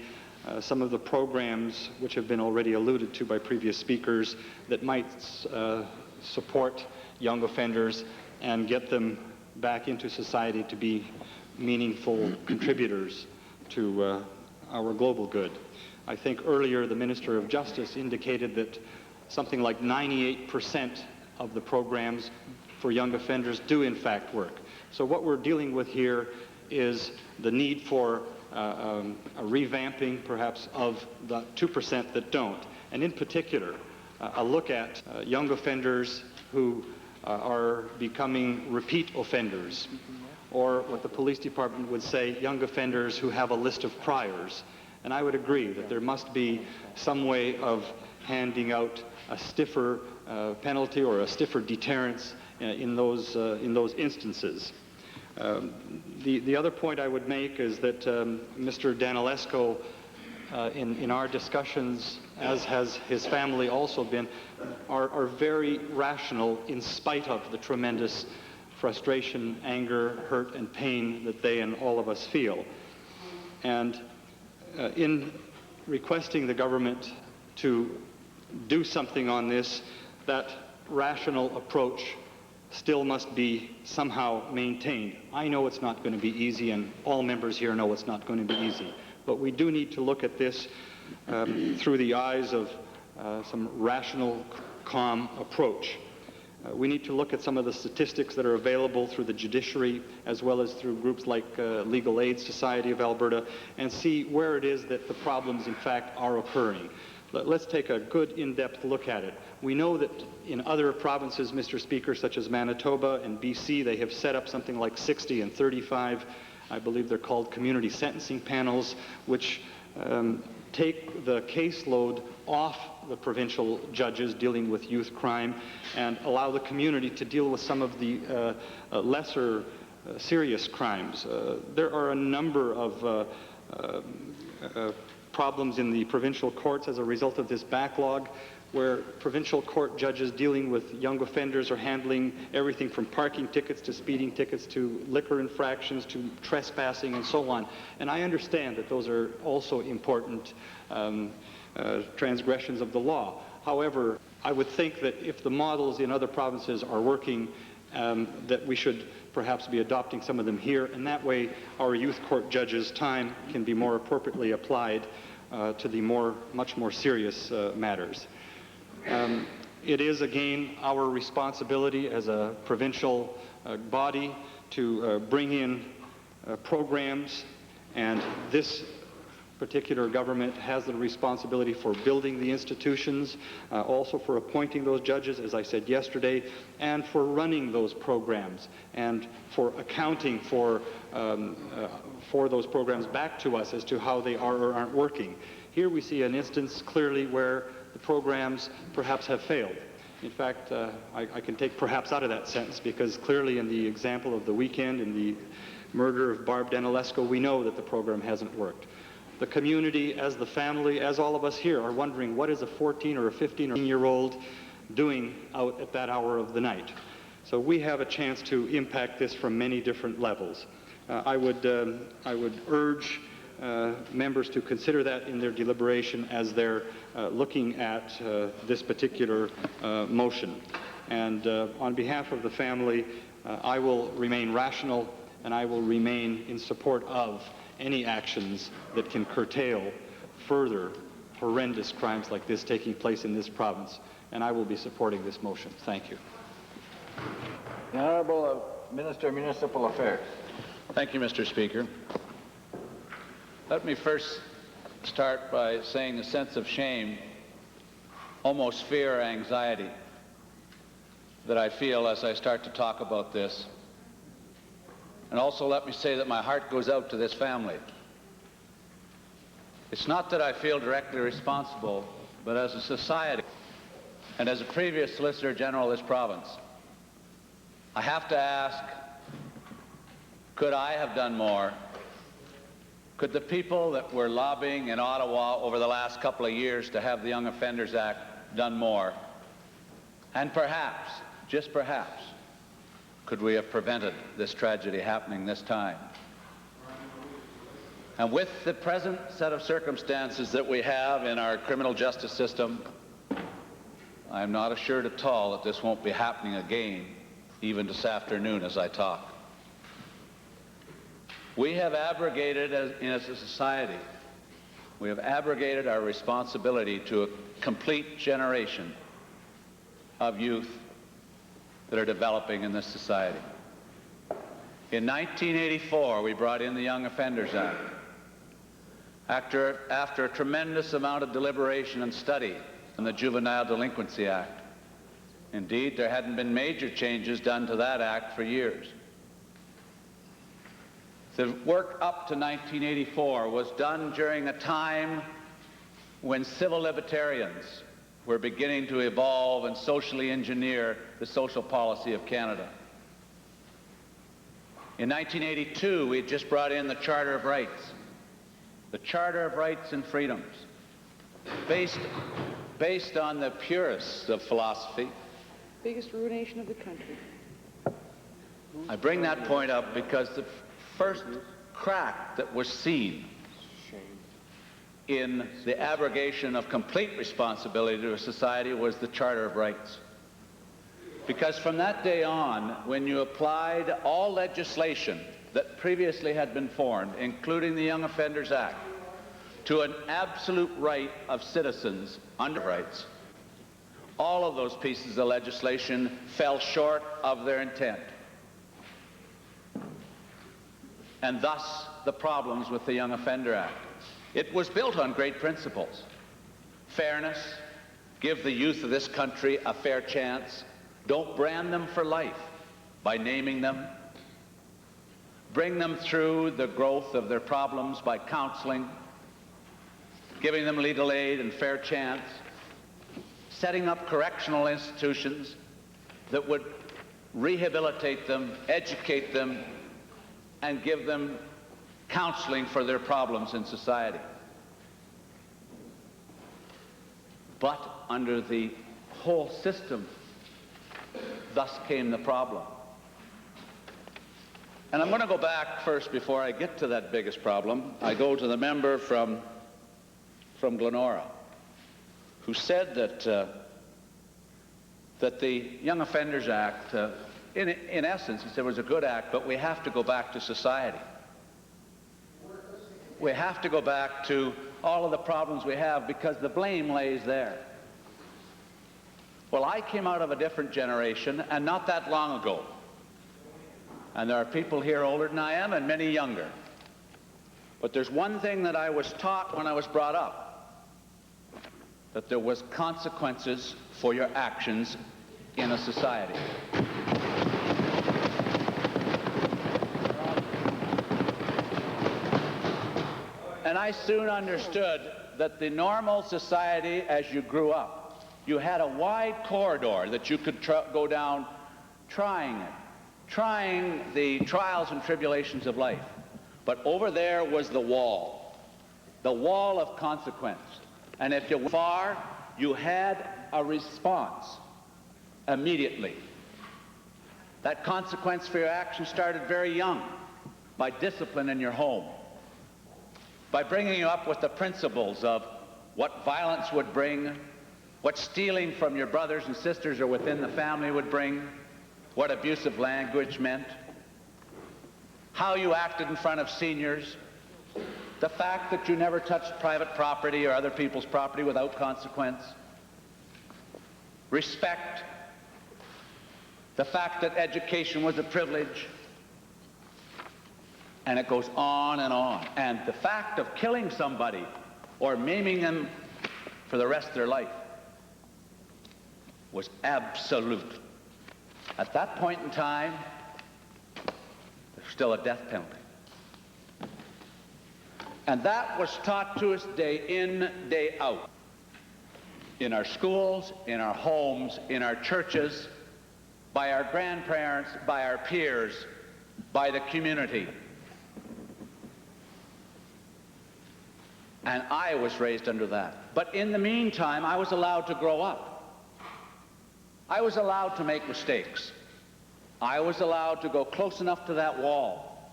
some of the programs which have been already alluded to by previous speakers that might support young offenders and get them back into society to be meaningful contributors to our global good. I think earlier the Minister of Justice indicated that something like 98% of the programs for young offenders do in fact work. So what we're dealing with here is the need for a revamping perhaps of the 2% that don't. And in particular, a look at young offenders who are becoming repeat offenders, or what the police department would say, young offenders who have a list of priors. And I would agree that there must be some way of handing out a stiffer penalty or a stiffer deterrence in those instances. The other point I would make is that Mr. Danilescu, in our discussions, as has his family also been, are very rational in spite of the tremendous frustration, anger, hurt, and pain that they and all of us feel. And in requesting the government to do something on this, that rational approach still must be somehow maintained. I know it's not going to be easy, and all members here know it's not going to be easy. But we do need to look at this through the eyes of some rational, calm approach. We need to look at some of the statistics that are available through the judiciary, as well as through groups like Legal Aid Society of Alberta, and see where it is that the problems, in fact, are occurring. Let's take a good in-depth look at it. We know that in other provinces, Mr. Speaker, such as Manitoba and BC, they have set up something like 60 and 35, I believe they're called community sentencing panels, which take the caseload off the provincial judges dealing with youth crime and allow the community to deal with some of the lesser serious crimes. There are a number of problems in the provincial courts as a result of this backlog, where provincial court judges dealing with young offenders are handling everything from parking tickets to speeding tickets to liquor infractions to trespassing and so on. And I understand that those are also important transgressions of the law. However, I would think that if the models in other provinces are working, that we should perhaps be adopting some of them here, and that way our youth court judges' time can be more appropriately applied to the much more serious matters. It is, again, our responsibility as a provincial body to bring in programs, and this particular government has the responsibility for building the institutions, also for appointing those judges, as I said yesterday, and for running those programs and for accounting for those programs back to us as to how they are or aren't working. Here we see an instance clearly where the programs perhaps have failed. In fact, I can take perhaps out of that sentence, because clearly in the example of the weekend, in the murder of Barb Danilesco, we know that the program hasn't worked. The community, as the family, as all of us here, are wondering, what is a 14 or a 15 or 16-year-old doing out at that hour of the night? So we have a chance to impact this from many different levels. I would urge members to consider that in their deliberation as they're looking at this particular motion. And on behalf of the family, I will remain rational, and I will remain in support of any actions that can curtail further horrendous crimes like this taking place in this province. And I will be supporting this motion. Thank you. The Honourable Minister of Municipal Affairs. Thank you, Mr. Speaker. Let me first start by saying the sense of shame, almost fear or anxiety, that I feel as I start to talk about this. And also let me say that my heart goes out to this family. It's not that I feel directly responsible, but as a society and as a previous Solicitor General of this province, I have to ask, could I have done more? Could the people that were lobbying in Ottawa over the last couple of years to have the Young Offenders Act done more? And perhaps, just perhaps, could we have prevented this tragedy happening this time? And with the present set of circumstances that we have in our criminal justice system, I am not assured at all that this won't be happening again, even this afternoon as I talk. We have abrogated as a society, we have abrogated our responsibility to a complete generation of youth that are developing in this society. In 1984, we brought in the Young Offenders Act. After a tremendous amount of deliberation and study on the Juvenile Delinquency Act. Indeed, there hadn't been major changes done to that act for years. The work up to 1984 was done during a time when civil libertarians were beginning to evolve and socially engineer the social policy of Canada. In 1982, we had just brought in the Charter of Rights. The Charter of Rights and Freedoms, based on the purest of philosophy. Biggest ruination of the country. I bring that point up because the first crack that was seen in the abrogation of complete responsibility to a society was the Charter of Rights. Because from that day on, when you applied all legislation that previously had been formed, including the Young Offenders Act, to an absolute right of citizens under rights, all of those pieces of legislation fell short of their intent. And thus, the problems with the Young Offender Act. It was built on great principles. Fairness, give the youth of this country a fair chance. Don't brand them for life by naming them. Bring them through the growth of their problems by counseling, giving them legal aid and fair chance, setting up correctional institutions that would rehabilitate them, educate them, and give them counseling for their problems in society. but under the whole system, thus came the problem. And I'm going to go back first before I get to that biggest problem. I go to the member from Glenora, who said that the Young Offenders Act, in essence, he said, was a good act, but we have to go back to society. We have to go back to all of the problems we have because the blame lays there. Well, I came out of a different generation, and not that long ago. And there are people here older than I am and many younger. But there's one thing that I was taught when I was brought up, that there was consequences for your actions in a society. And I soon understood that the normal society, as you grew up, you had a wide corridor that you could go down trying the trials and tribulations of life. But over there was the wall of consequence. And if you went far, you had a response immediately. That consequence for your action started very young, by discipline in your home, by bringing you up with the principles of what violence would bring, what stealing from your brothers and sisters or within the family would bring, what abusive language meant, how you acted in front of seniors, the fact that you never touched private property or other people's property without consequence, respect, the fact that education was a privilege, and it goes on and on. And the fact of killing somebody or maiming them for the rest of their life was absolute. At that point in time, there's still a death penalty. And that was taught to us day in, day out. In our schools, in our homes, in our churches, by our grandparents, by our peers, by the community. And I was raised under that. But in the meantime, I was allowed to grow up. I was allowed to make mistakes. I was allowed to go close enough to that wall.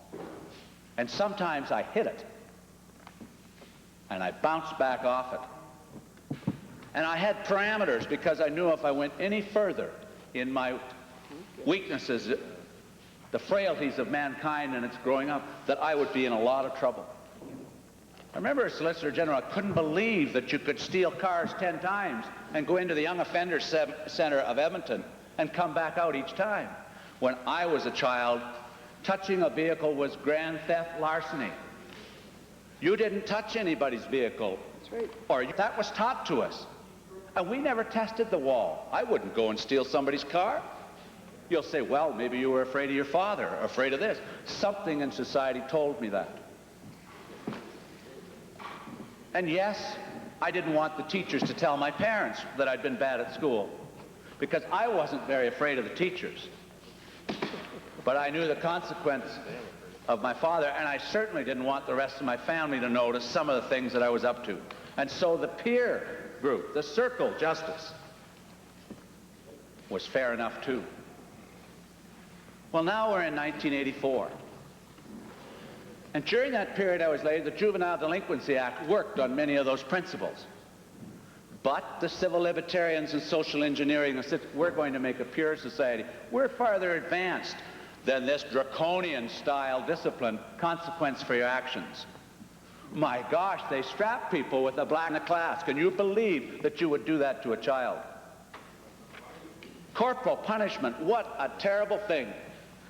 And sometimes I hit it. And I bounced back off it. And I had parameters because I knew if I went any further in my weaknesses, the frailties of mankind and its growing up, that I would be in a lot of trouble. I remember as Solicitor General, I couldn't believe that you could steal cars 10 times and go into the Young Offenders Center of Edmonton and come back out each time. When I was a child, touching a vehicle was grand theft larceny. You didn't touch anybody's vehicle. That's right. Or that was taught to us. And we never tested the wall. I wouldn't go and steal somebody's car. You'll say, well, maybe you were afraid of your father, or afraid of this. Something in society told me that. And yes, I didn't want the teachers to tell my parents that I'd been bad at school, because I wasn't very afraid of the teachers. But I knew the consequence of my father, and I certainly didn't want the rest of my family to notice some of the things that I was up to. And so the peer group, the circle justice, was fair enough too. Well, now we're in 1984. And during that period I was laid, the Juvenile Delinquency Act worked on many of those principles. But the civil libertarians and social engineering said, we're going to make a pure society. We're farther advanced than this draconian style discipline, consequence for your actions. My gosh, they strap people with a black in the class. Can you believe that you would do that to a child? Corporal punishment, what a terrible thing.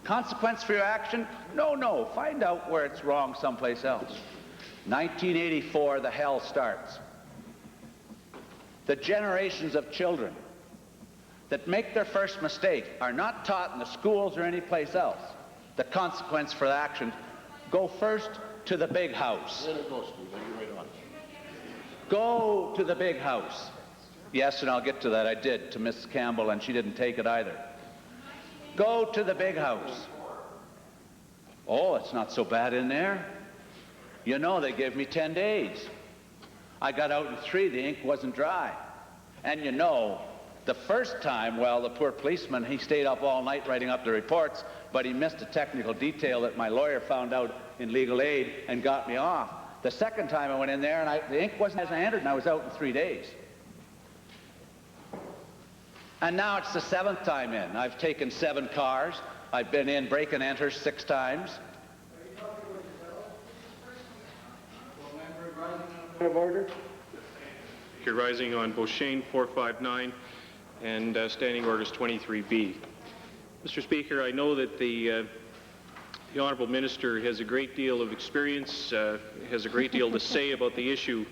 Consequence for your action? No, find out where it's wrong someplace else. 1984, the hell starts. The generations of children that make their first mistake are not taught in the schools or any place else. The consequence for the action, go first to the big house. Go to the big house. Yes, and I'll get to that. I did to Miss Campbell, and she didn't take it either. Go to the big house. Oh, it's not so bad in there. You know, they gave me 10 days. I got out in 3, the ink wasn't dry. And you know, the first time, well, the poor policeman, he stayed up all night writing up the reports, but he missed a technical detail that my lawyer found out in legal aid and got me off. The second time I went in there, and the ink wasn't as I entered, and I was out in 3 days. And now it's the 7th time in. I've taken 7 cars. I've been in break and enter 6 times. Point of order. You're rising on Beauchesne 459 and Standing Orders 23B. Mr. Speaker, I know that the Honourable Minister has a great deal of experience, has a great deal to say about the issue,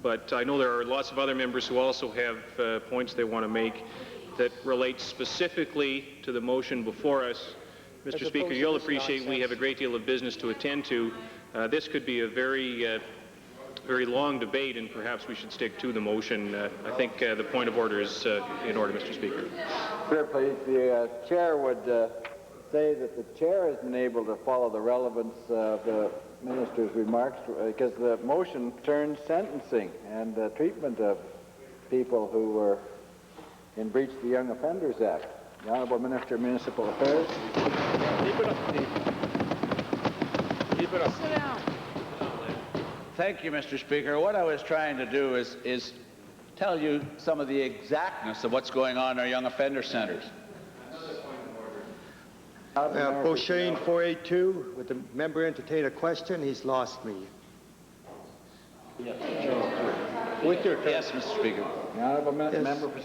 but I know there are lots of other members who also have points they want to make that relate specifically to the motion before us. Mr. Speaker, you'll appreciate we have a great deal of business to attend to. This could be a very long debate, and perhaps we should stick to the motion. I think the point of order is in order, Mr. Speaker. Sure, please. The chair would say that the chair isn't able to follow the relevance of the minister's remarks because the motion concerns sentencing and treatment of people who were in breach of the Young Offenders Act. The Honourable Minister of Municipal Affairs. Keep it up, Steve. Keep it up. Sit down. Thank you, Mr. Speaker. What I was trying to do is tell you some of the exactness of what's going on in our young offender centers. Beauchesne 482, would the member entertain a question? He's lost me. With your yes, Mr. Speaker.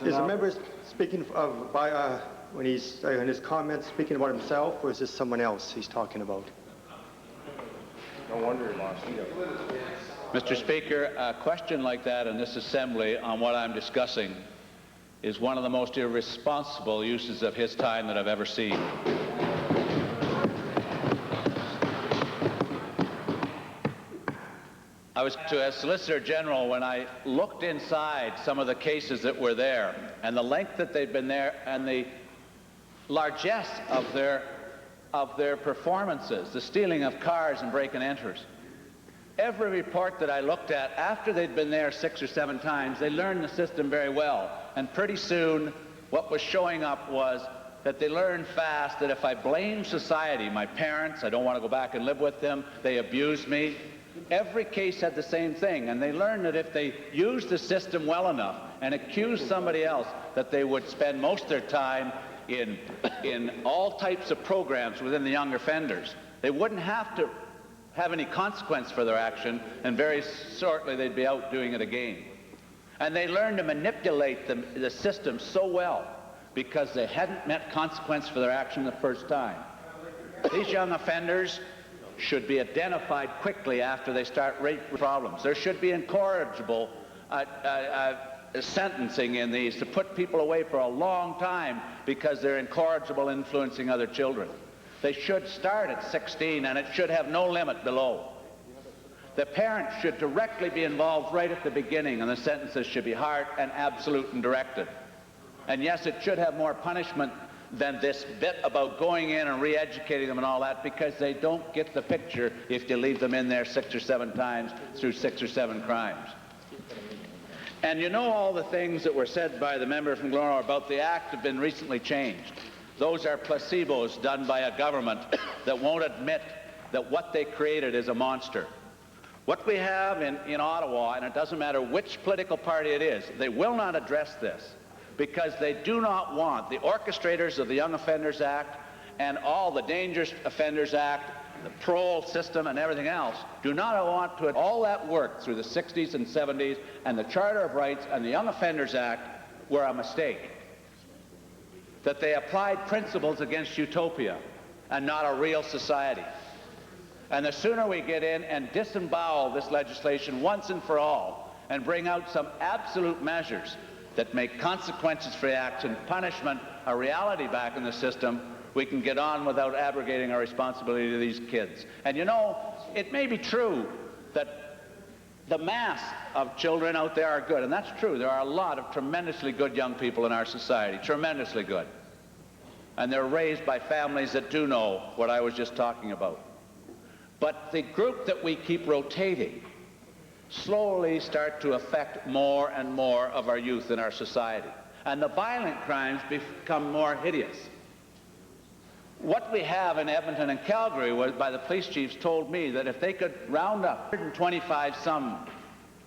Is the member speaking when he's in his comments speaking about himself, or is this someone else he's talking about? No wonder he lost you. Mr. Speaker, a question like that in this assembly on what I'm discussing is one of the most irresponsible uses of his time that I've ever seen. I was as Solicitor General when I looked inside some of the cases that were there and the length that they'd been there and the largesse of their performances, the stealing of cars and break and enters. Every report that I looked at after they'd been there 6 or 7 times, they learned the system very well. And pretty soon, what was showing up was that they learned fast that if I blamed society, my parents, I don't want to go back and live with them, they abused me. Every case had the same thing, and they learned that if they used the system well enough and accused somebody else, that they would spend most of their time in all types of programs within the young offenders. They wouldn't have to have any consequence for their action, and very shortly they'd be out doing it again. And they learned to manipulate the system so well because they hadn't met consequence for their action the first time. These young offenders should be identified quickly after they start rape problems. There should be incorrigible sentencing in these to put people away for a long time because they're incorrigible influencing other children. They should start at 16, and it should have no limit below. The parents should directly be involved right at the beginning, and the sentences should be hard and absolute and directed. And yes, it should have more punishment than this bit about going in and re-educating them and all that, because they don't get the picture if you leave them in there 6 or 7 times through 6 or 7 crimes. And you know, all the things that were said by the member from Glenora about the Act have been recently changed. Those are placebos done by a government that won't admit that what they created is a monster. What we have in Ottawa, and it doesn't matter which political party it is, they will not address this because they do not want the orchestrators of the Young Offenders Act and all the Dangerous Offenders Act, the parole system and everything else, do not want to all that work through the 60s and 70s and the Charter of Rights and the Young Offenders Act were a mistake. That they applied principles against utopia and not a real society. And the sooner we get in and disembowel this legislation once and for all and bring out some absolute measures that make consequences for action, punishment, a reality back in the system, we can get on without abrogating our responsibility to these kids. And you know, it may be true that the mass of children out there are good, and that's true. There are a lot of tremendously good young people in our society, tremendously good. And they're raised by families that do know what I was just talking about. But the group that we keep rotating slowly start to affect more and more of our youth in our society. And the violent crimes become more hideous. What we have in Edmonton and Calgary was, by the police chiefs told me that if they could round up 125 some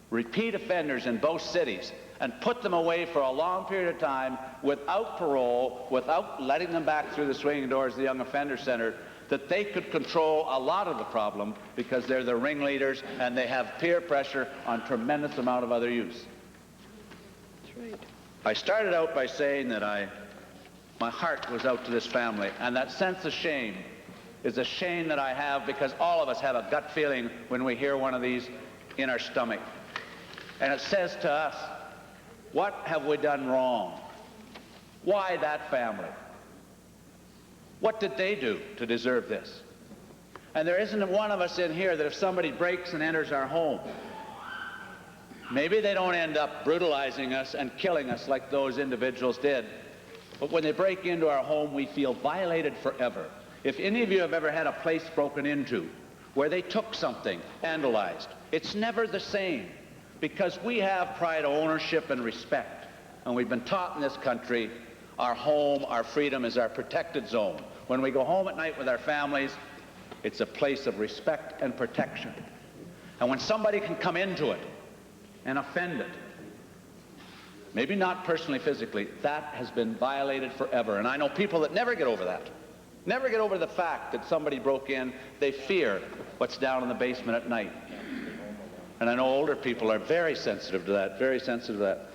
repeat offenders in both cities and put them away for a long period of time without parole, without letting them back through the swinging doors of the Young Offender Center, that they could control a lot of the problem because they're the ringleaders and they have peer pressure on tremendous amount of other youths. That's right. I started out by saying that my heart was out to this family, and that sense of shame is a shame that I have because all of us have a gut feeling when we hear one of these in our stomach. And it says to us, what have we done wrong? Why that family? What did they do to deserve this? And there isn't one of us in here that if somebody breaks and enters our home, maybe they don't end up brutalizing us and killing us like those individuals did, but when they break into our home, we feel violated forever. If any of you have ever had a place broken into where they took something, vandalized, it's never the same because we have pride of ownership and respect. And we've been taught in this country, our home, our freedom is our protected zone. When we go home at night with our families, it's a place of respect and protection. And when somebody can come into it and offend it, maybe not personally, physically, that has been violated forever. And I know people that never get over that. Never get over the fact that somebody broke in. They fear what's down in the basement at night. And I know older people are very sensitive to that, very sensitive to that.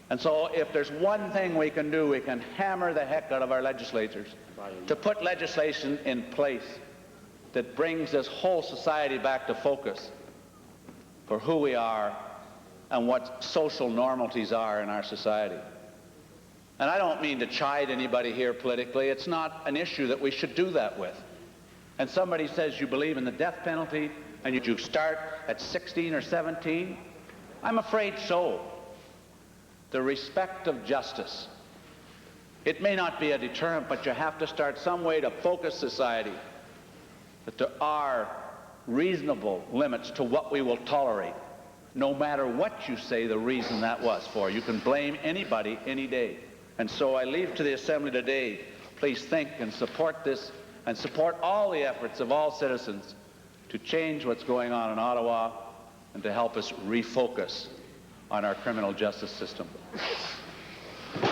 And so if there's one thing we can do, we can hammer the heck out of our legislators to put legislation in place that brings this whole society back to focus for who we are and what social normalities are in our society. And I don't mean to chide anybody here politically. It's not an issue that we should do that with. And somebody says you believe in the death penalty and you start at 16 or 17, I'm afraid so. The respect of justice. It may not be a deterrent, but you have to start some way to focus society that there are reasonable limits to what we will tolerate, no matter what you say the reason that was for. You can blame anybody any day. And so I leave to the Assembly today, please think and support this and support all the efforts of all citizens to change what's going on in Ottawa and to help us refocus on our criminal justice system. The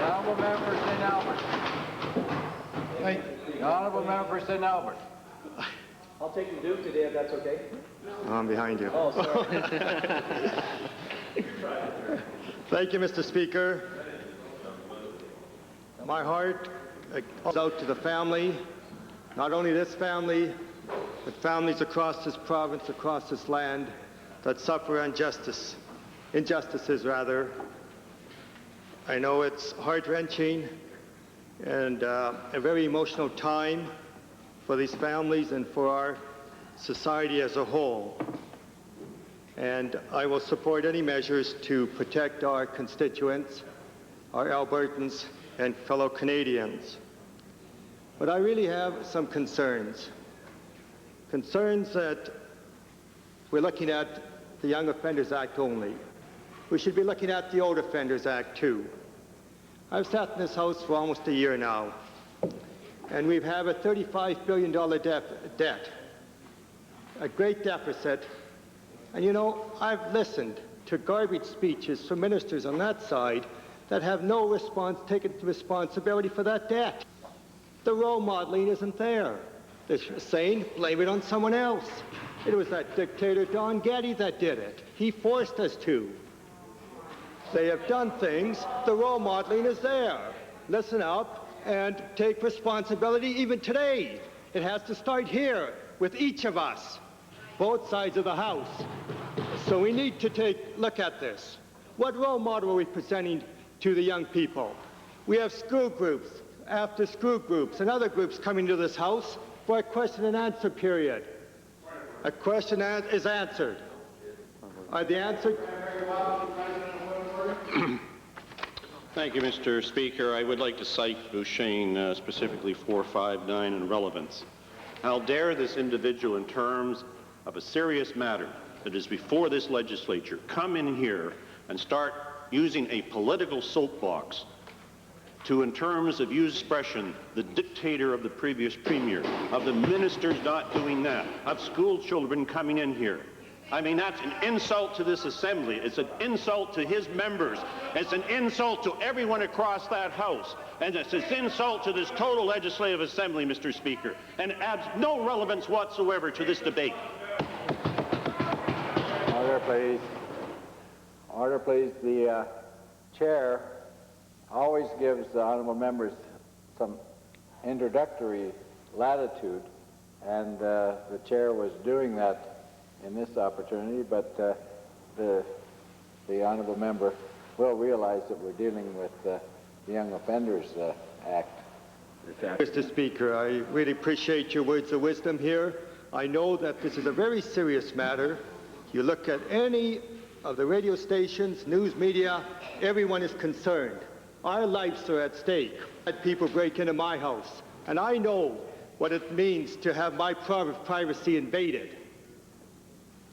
honourable member for St. Albert. The honourable member for St. Albert. I'll take the Duke today if that's okay. I'm behind you. Oh, sorry. Thank you, Mr. Speaker. My heart goes out to the family, not only this family, but families across this province, across this land, that suffer injustices rather. I know it's heart-wrenching and a very emotional time for these families and for our society as a whole. And I will support any measures to protect our constituents, our Albertans, and fellow Canadians. But I really have some concerns. Concerns that we're looking at the Young Offenders Act only. We should be looking at the Old Offenders Act too. I've sat in this House for almost a year now, and we have a $35 billion debt, a great deficit. And you know, I've listened to garbage speeches from ministers on that side that have no taken responsibility for that debt. The role modeling isn't there. They're saying, blame it on someone else. It was that dictator Don Getty that did it. He forced us to. They have done things. The role modeling is there. Listen up and take responsibility even today. It has to start here with each of us, both sides of the House. So we need to look at this. What role model are we presenting to the young people? We have school groups, after school groups, and other groups coming to this House for a question and answer period. A question is answered. Are they answered? Thank you, Mr. Speaker. I would like to cite Bouchain, specifically 459 and relevance. I'll dare this individual in terms of a serious matter that is before this legislature come in here and start using a political soapbox to, in terms of use expression, the dictator of the previous premier, of the ministers not doing that, of school children coming in here. I mean, that's an insult to this assembly. It's an insult to his members. It's an insult to everyone across that House. And it's an insult to this total legislative assembly, Mr. Speaker. And it adds no relevance whatsoever to this debate. Order, please. Order, please. The chair always gives the honourable members some introductory latitude, and the chair was doing that in this opportunity, but the honourable member will realize that we're dealing with the Young Offenders Act. Mr. Speaker, I really appreciate your words of wisdom here. I know that this is a very serious matter. You look at any of the radio stations, news media, everyone is concerned. Our lives are at stake. I had people break into my house, and I know what it means to have my privacy invaded.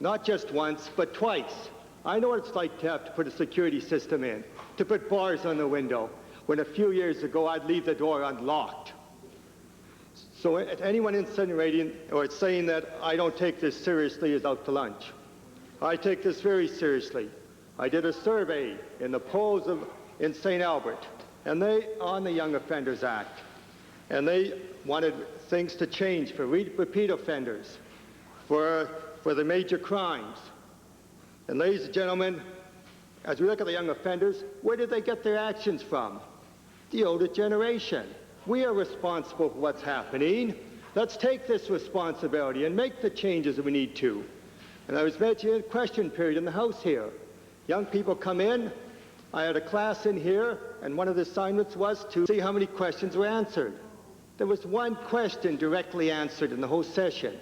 Not just once, but twice. I know what it's like to have to put a security system in, to put bars on the window, when a few years ago I'd leave the door unlocked. So anyone insinuating or saying that I don't take this seriously is out to lunch. I take this very seriously. I did a survey in the polls in St. Albert, and on the Young Offenders Act, and they wanted things to change for repeat offenders, for the major crimes. And ladies and gentlemen, as we look at the young offenders, where did they get their actions from? The older generation. We are responsible for what's happening. Let's take this responsibility and make the changes that we need to. And I was mentioning a question period in the House here. Young people come in. I had a class in here, and one of the assignments was to see how many questions were answered. There was one question directly answered in the whole session.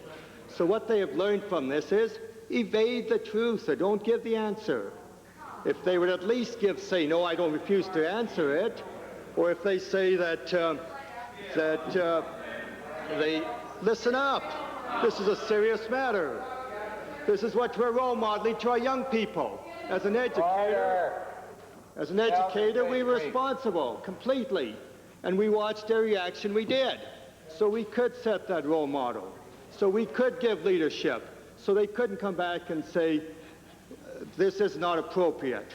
So what they have learned from this is evade the truth or don't give the answer. If they would at least say, no, I don't refuse to answer it, or if they say that they listen up, this is a serious matter. This is what we're role modeling to our young people. As an educator, we were responsible completely, and we watched their reaction. We did, so we could set that role model. So we could give leadership, so they couldn't come back and say, this is not appropriate.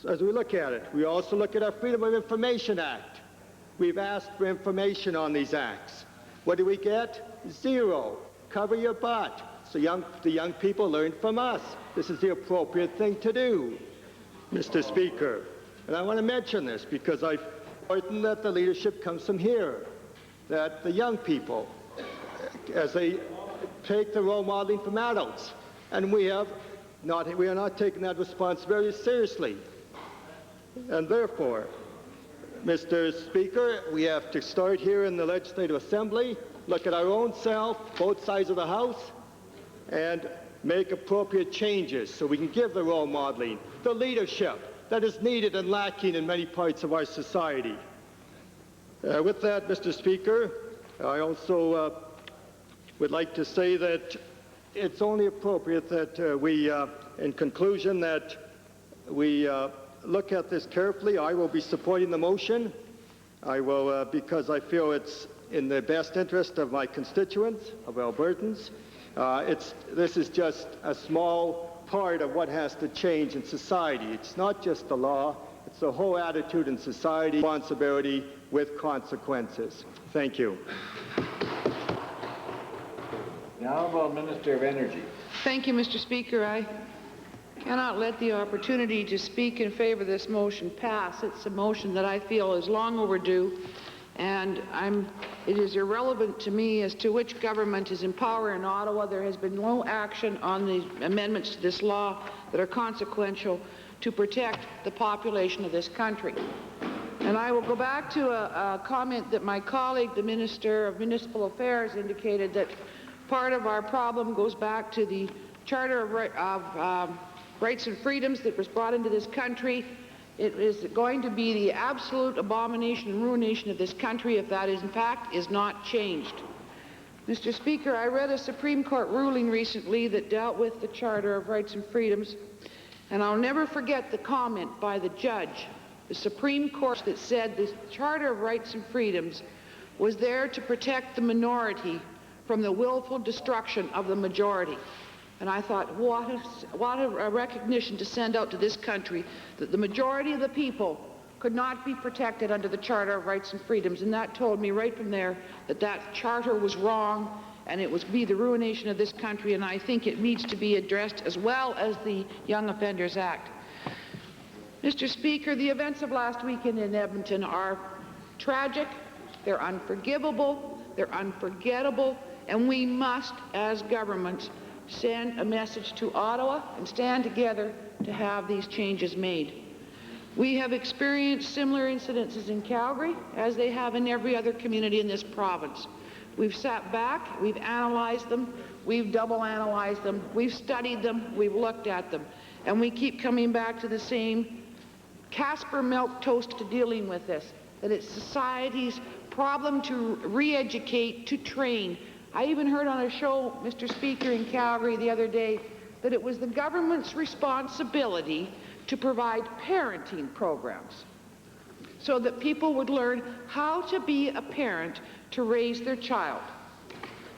So as we look at it, we also look at our Freedom of Information Act. We've asked for information on these acts. What do we get? Zero. Cover your butt. So the young people learn from us. This is the appropriate thing to do, Mr. Speaker. And I want to mention this because I important that the leadership comes from here, that the young people, as they take the role modeling from adults, and we are not taking that responsibility seriously. And therefore, Mr. Speaker, we have to start here in the Legislative Assembly, look at our own self, both sides of the House, and make appropriate changes so we can give the role modeling, the leadership that is needed and lacking in many parts of our society. With that, Mr. Speaker, I also would like to say that it's only appropriate that we, in conclusion, that we look at this carefully. I will be supporting the motion. I will, because I feel it's in the best interest of my constituents, of Albertans. This is just a small part of what has to change in society. It's not just the law, it's the whole attitude in society, responsibility with consequences. Thank you. The Honourable Minister of Energy. Thank you, Mr. Speaker. I cannot let the opportunity to speak in favor of this motion pass. It's a motion that I feel is long overdue, and it is irrelevant to me as to which government is in power in Ottawa. There has been no action on the amendments to this law that are consequential to protect the population of this country. And I will go back to a comment that my colleague, the Minister of Municipal Affairs, indicated that part of our problem goes back to the Charter of Rights and Freedoms that was brought into this country. It is going to be the absolute abomination and ruination of this country if that, in fact, is not changed. Mr. Speaker, I read a Supreme Court ruling recently that dealt with the Charter of Rights and Freedoms, and I'll never forget the comment by the judge, the Supreme Court, that said the Charter of Rights and Freedoms was there to protect the minority from the willful destruction of the majority. And I thought, what a recognition to send out to this country, that the majority of the people could not be protected under the Charter of Rights and Freedoms. And that told me right from there that that charter was wrong and it would be the ruination of this country, and I think it needs to be addressed as well as the Young Offenders Act. Mr. Speaker, the events of last weekend in Edmonton are tragic, they're unforgivable, they're unforgettable, and we must, as governments, send a message to Ottawa and stand together to have these changes made. We have experienced similar incidences in Calgary, as they have in every other community in this province. We've sat back, we've analyzed them, we've double analyzed them, we've studied them, we've looked at them, and we keep coming back to the same Casper milk toast to dealing with this, that it's society's problem to re-educate, to train. I even heard on a show, Mr. Speaker, in Calgary the other day, that it was the government's responsibility to provide parenting programs so that people would learn how to be a parent to raise their child.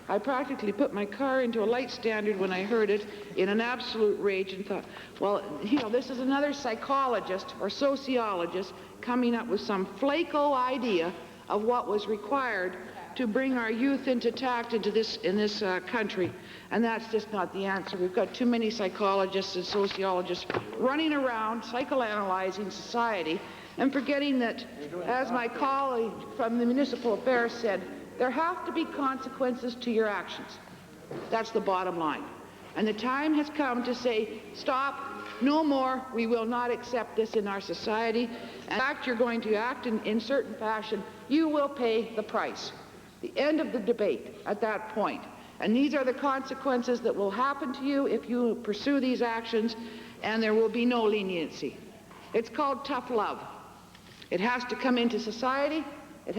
I practically put my car into a light standard when I heard it in an absolute rage and thought, well, you know, this is another psychologist or sociologist coming up with some flaco idea of what was required to bring our youth into tact in this country. And that's just not the answer. We've got too many psychologists and sociologists running around psychoanalyzing society and forgetting that, as my colleague from the Municipal Affairs said, there have to be consequences to your actions. That's the bottom line. And the time has come to say, stop, no more, we will not accept this in our society. In fact, you're going to act in certain fashion, you will pay the price. The end of the debate at that point. And these are the consequences that will happen to you if you pursue these actions, and there will be no leniency. It's called tough love. It has to come into society,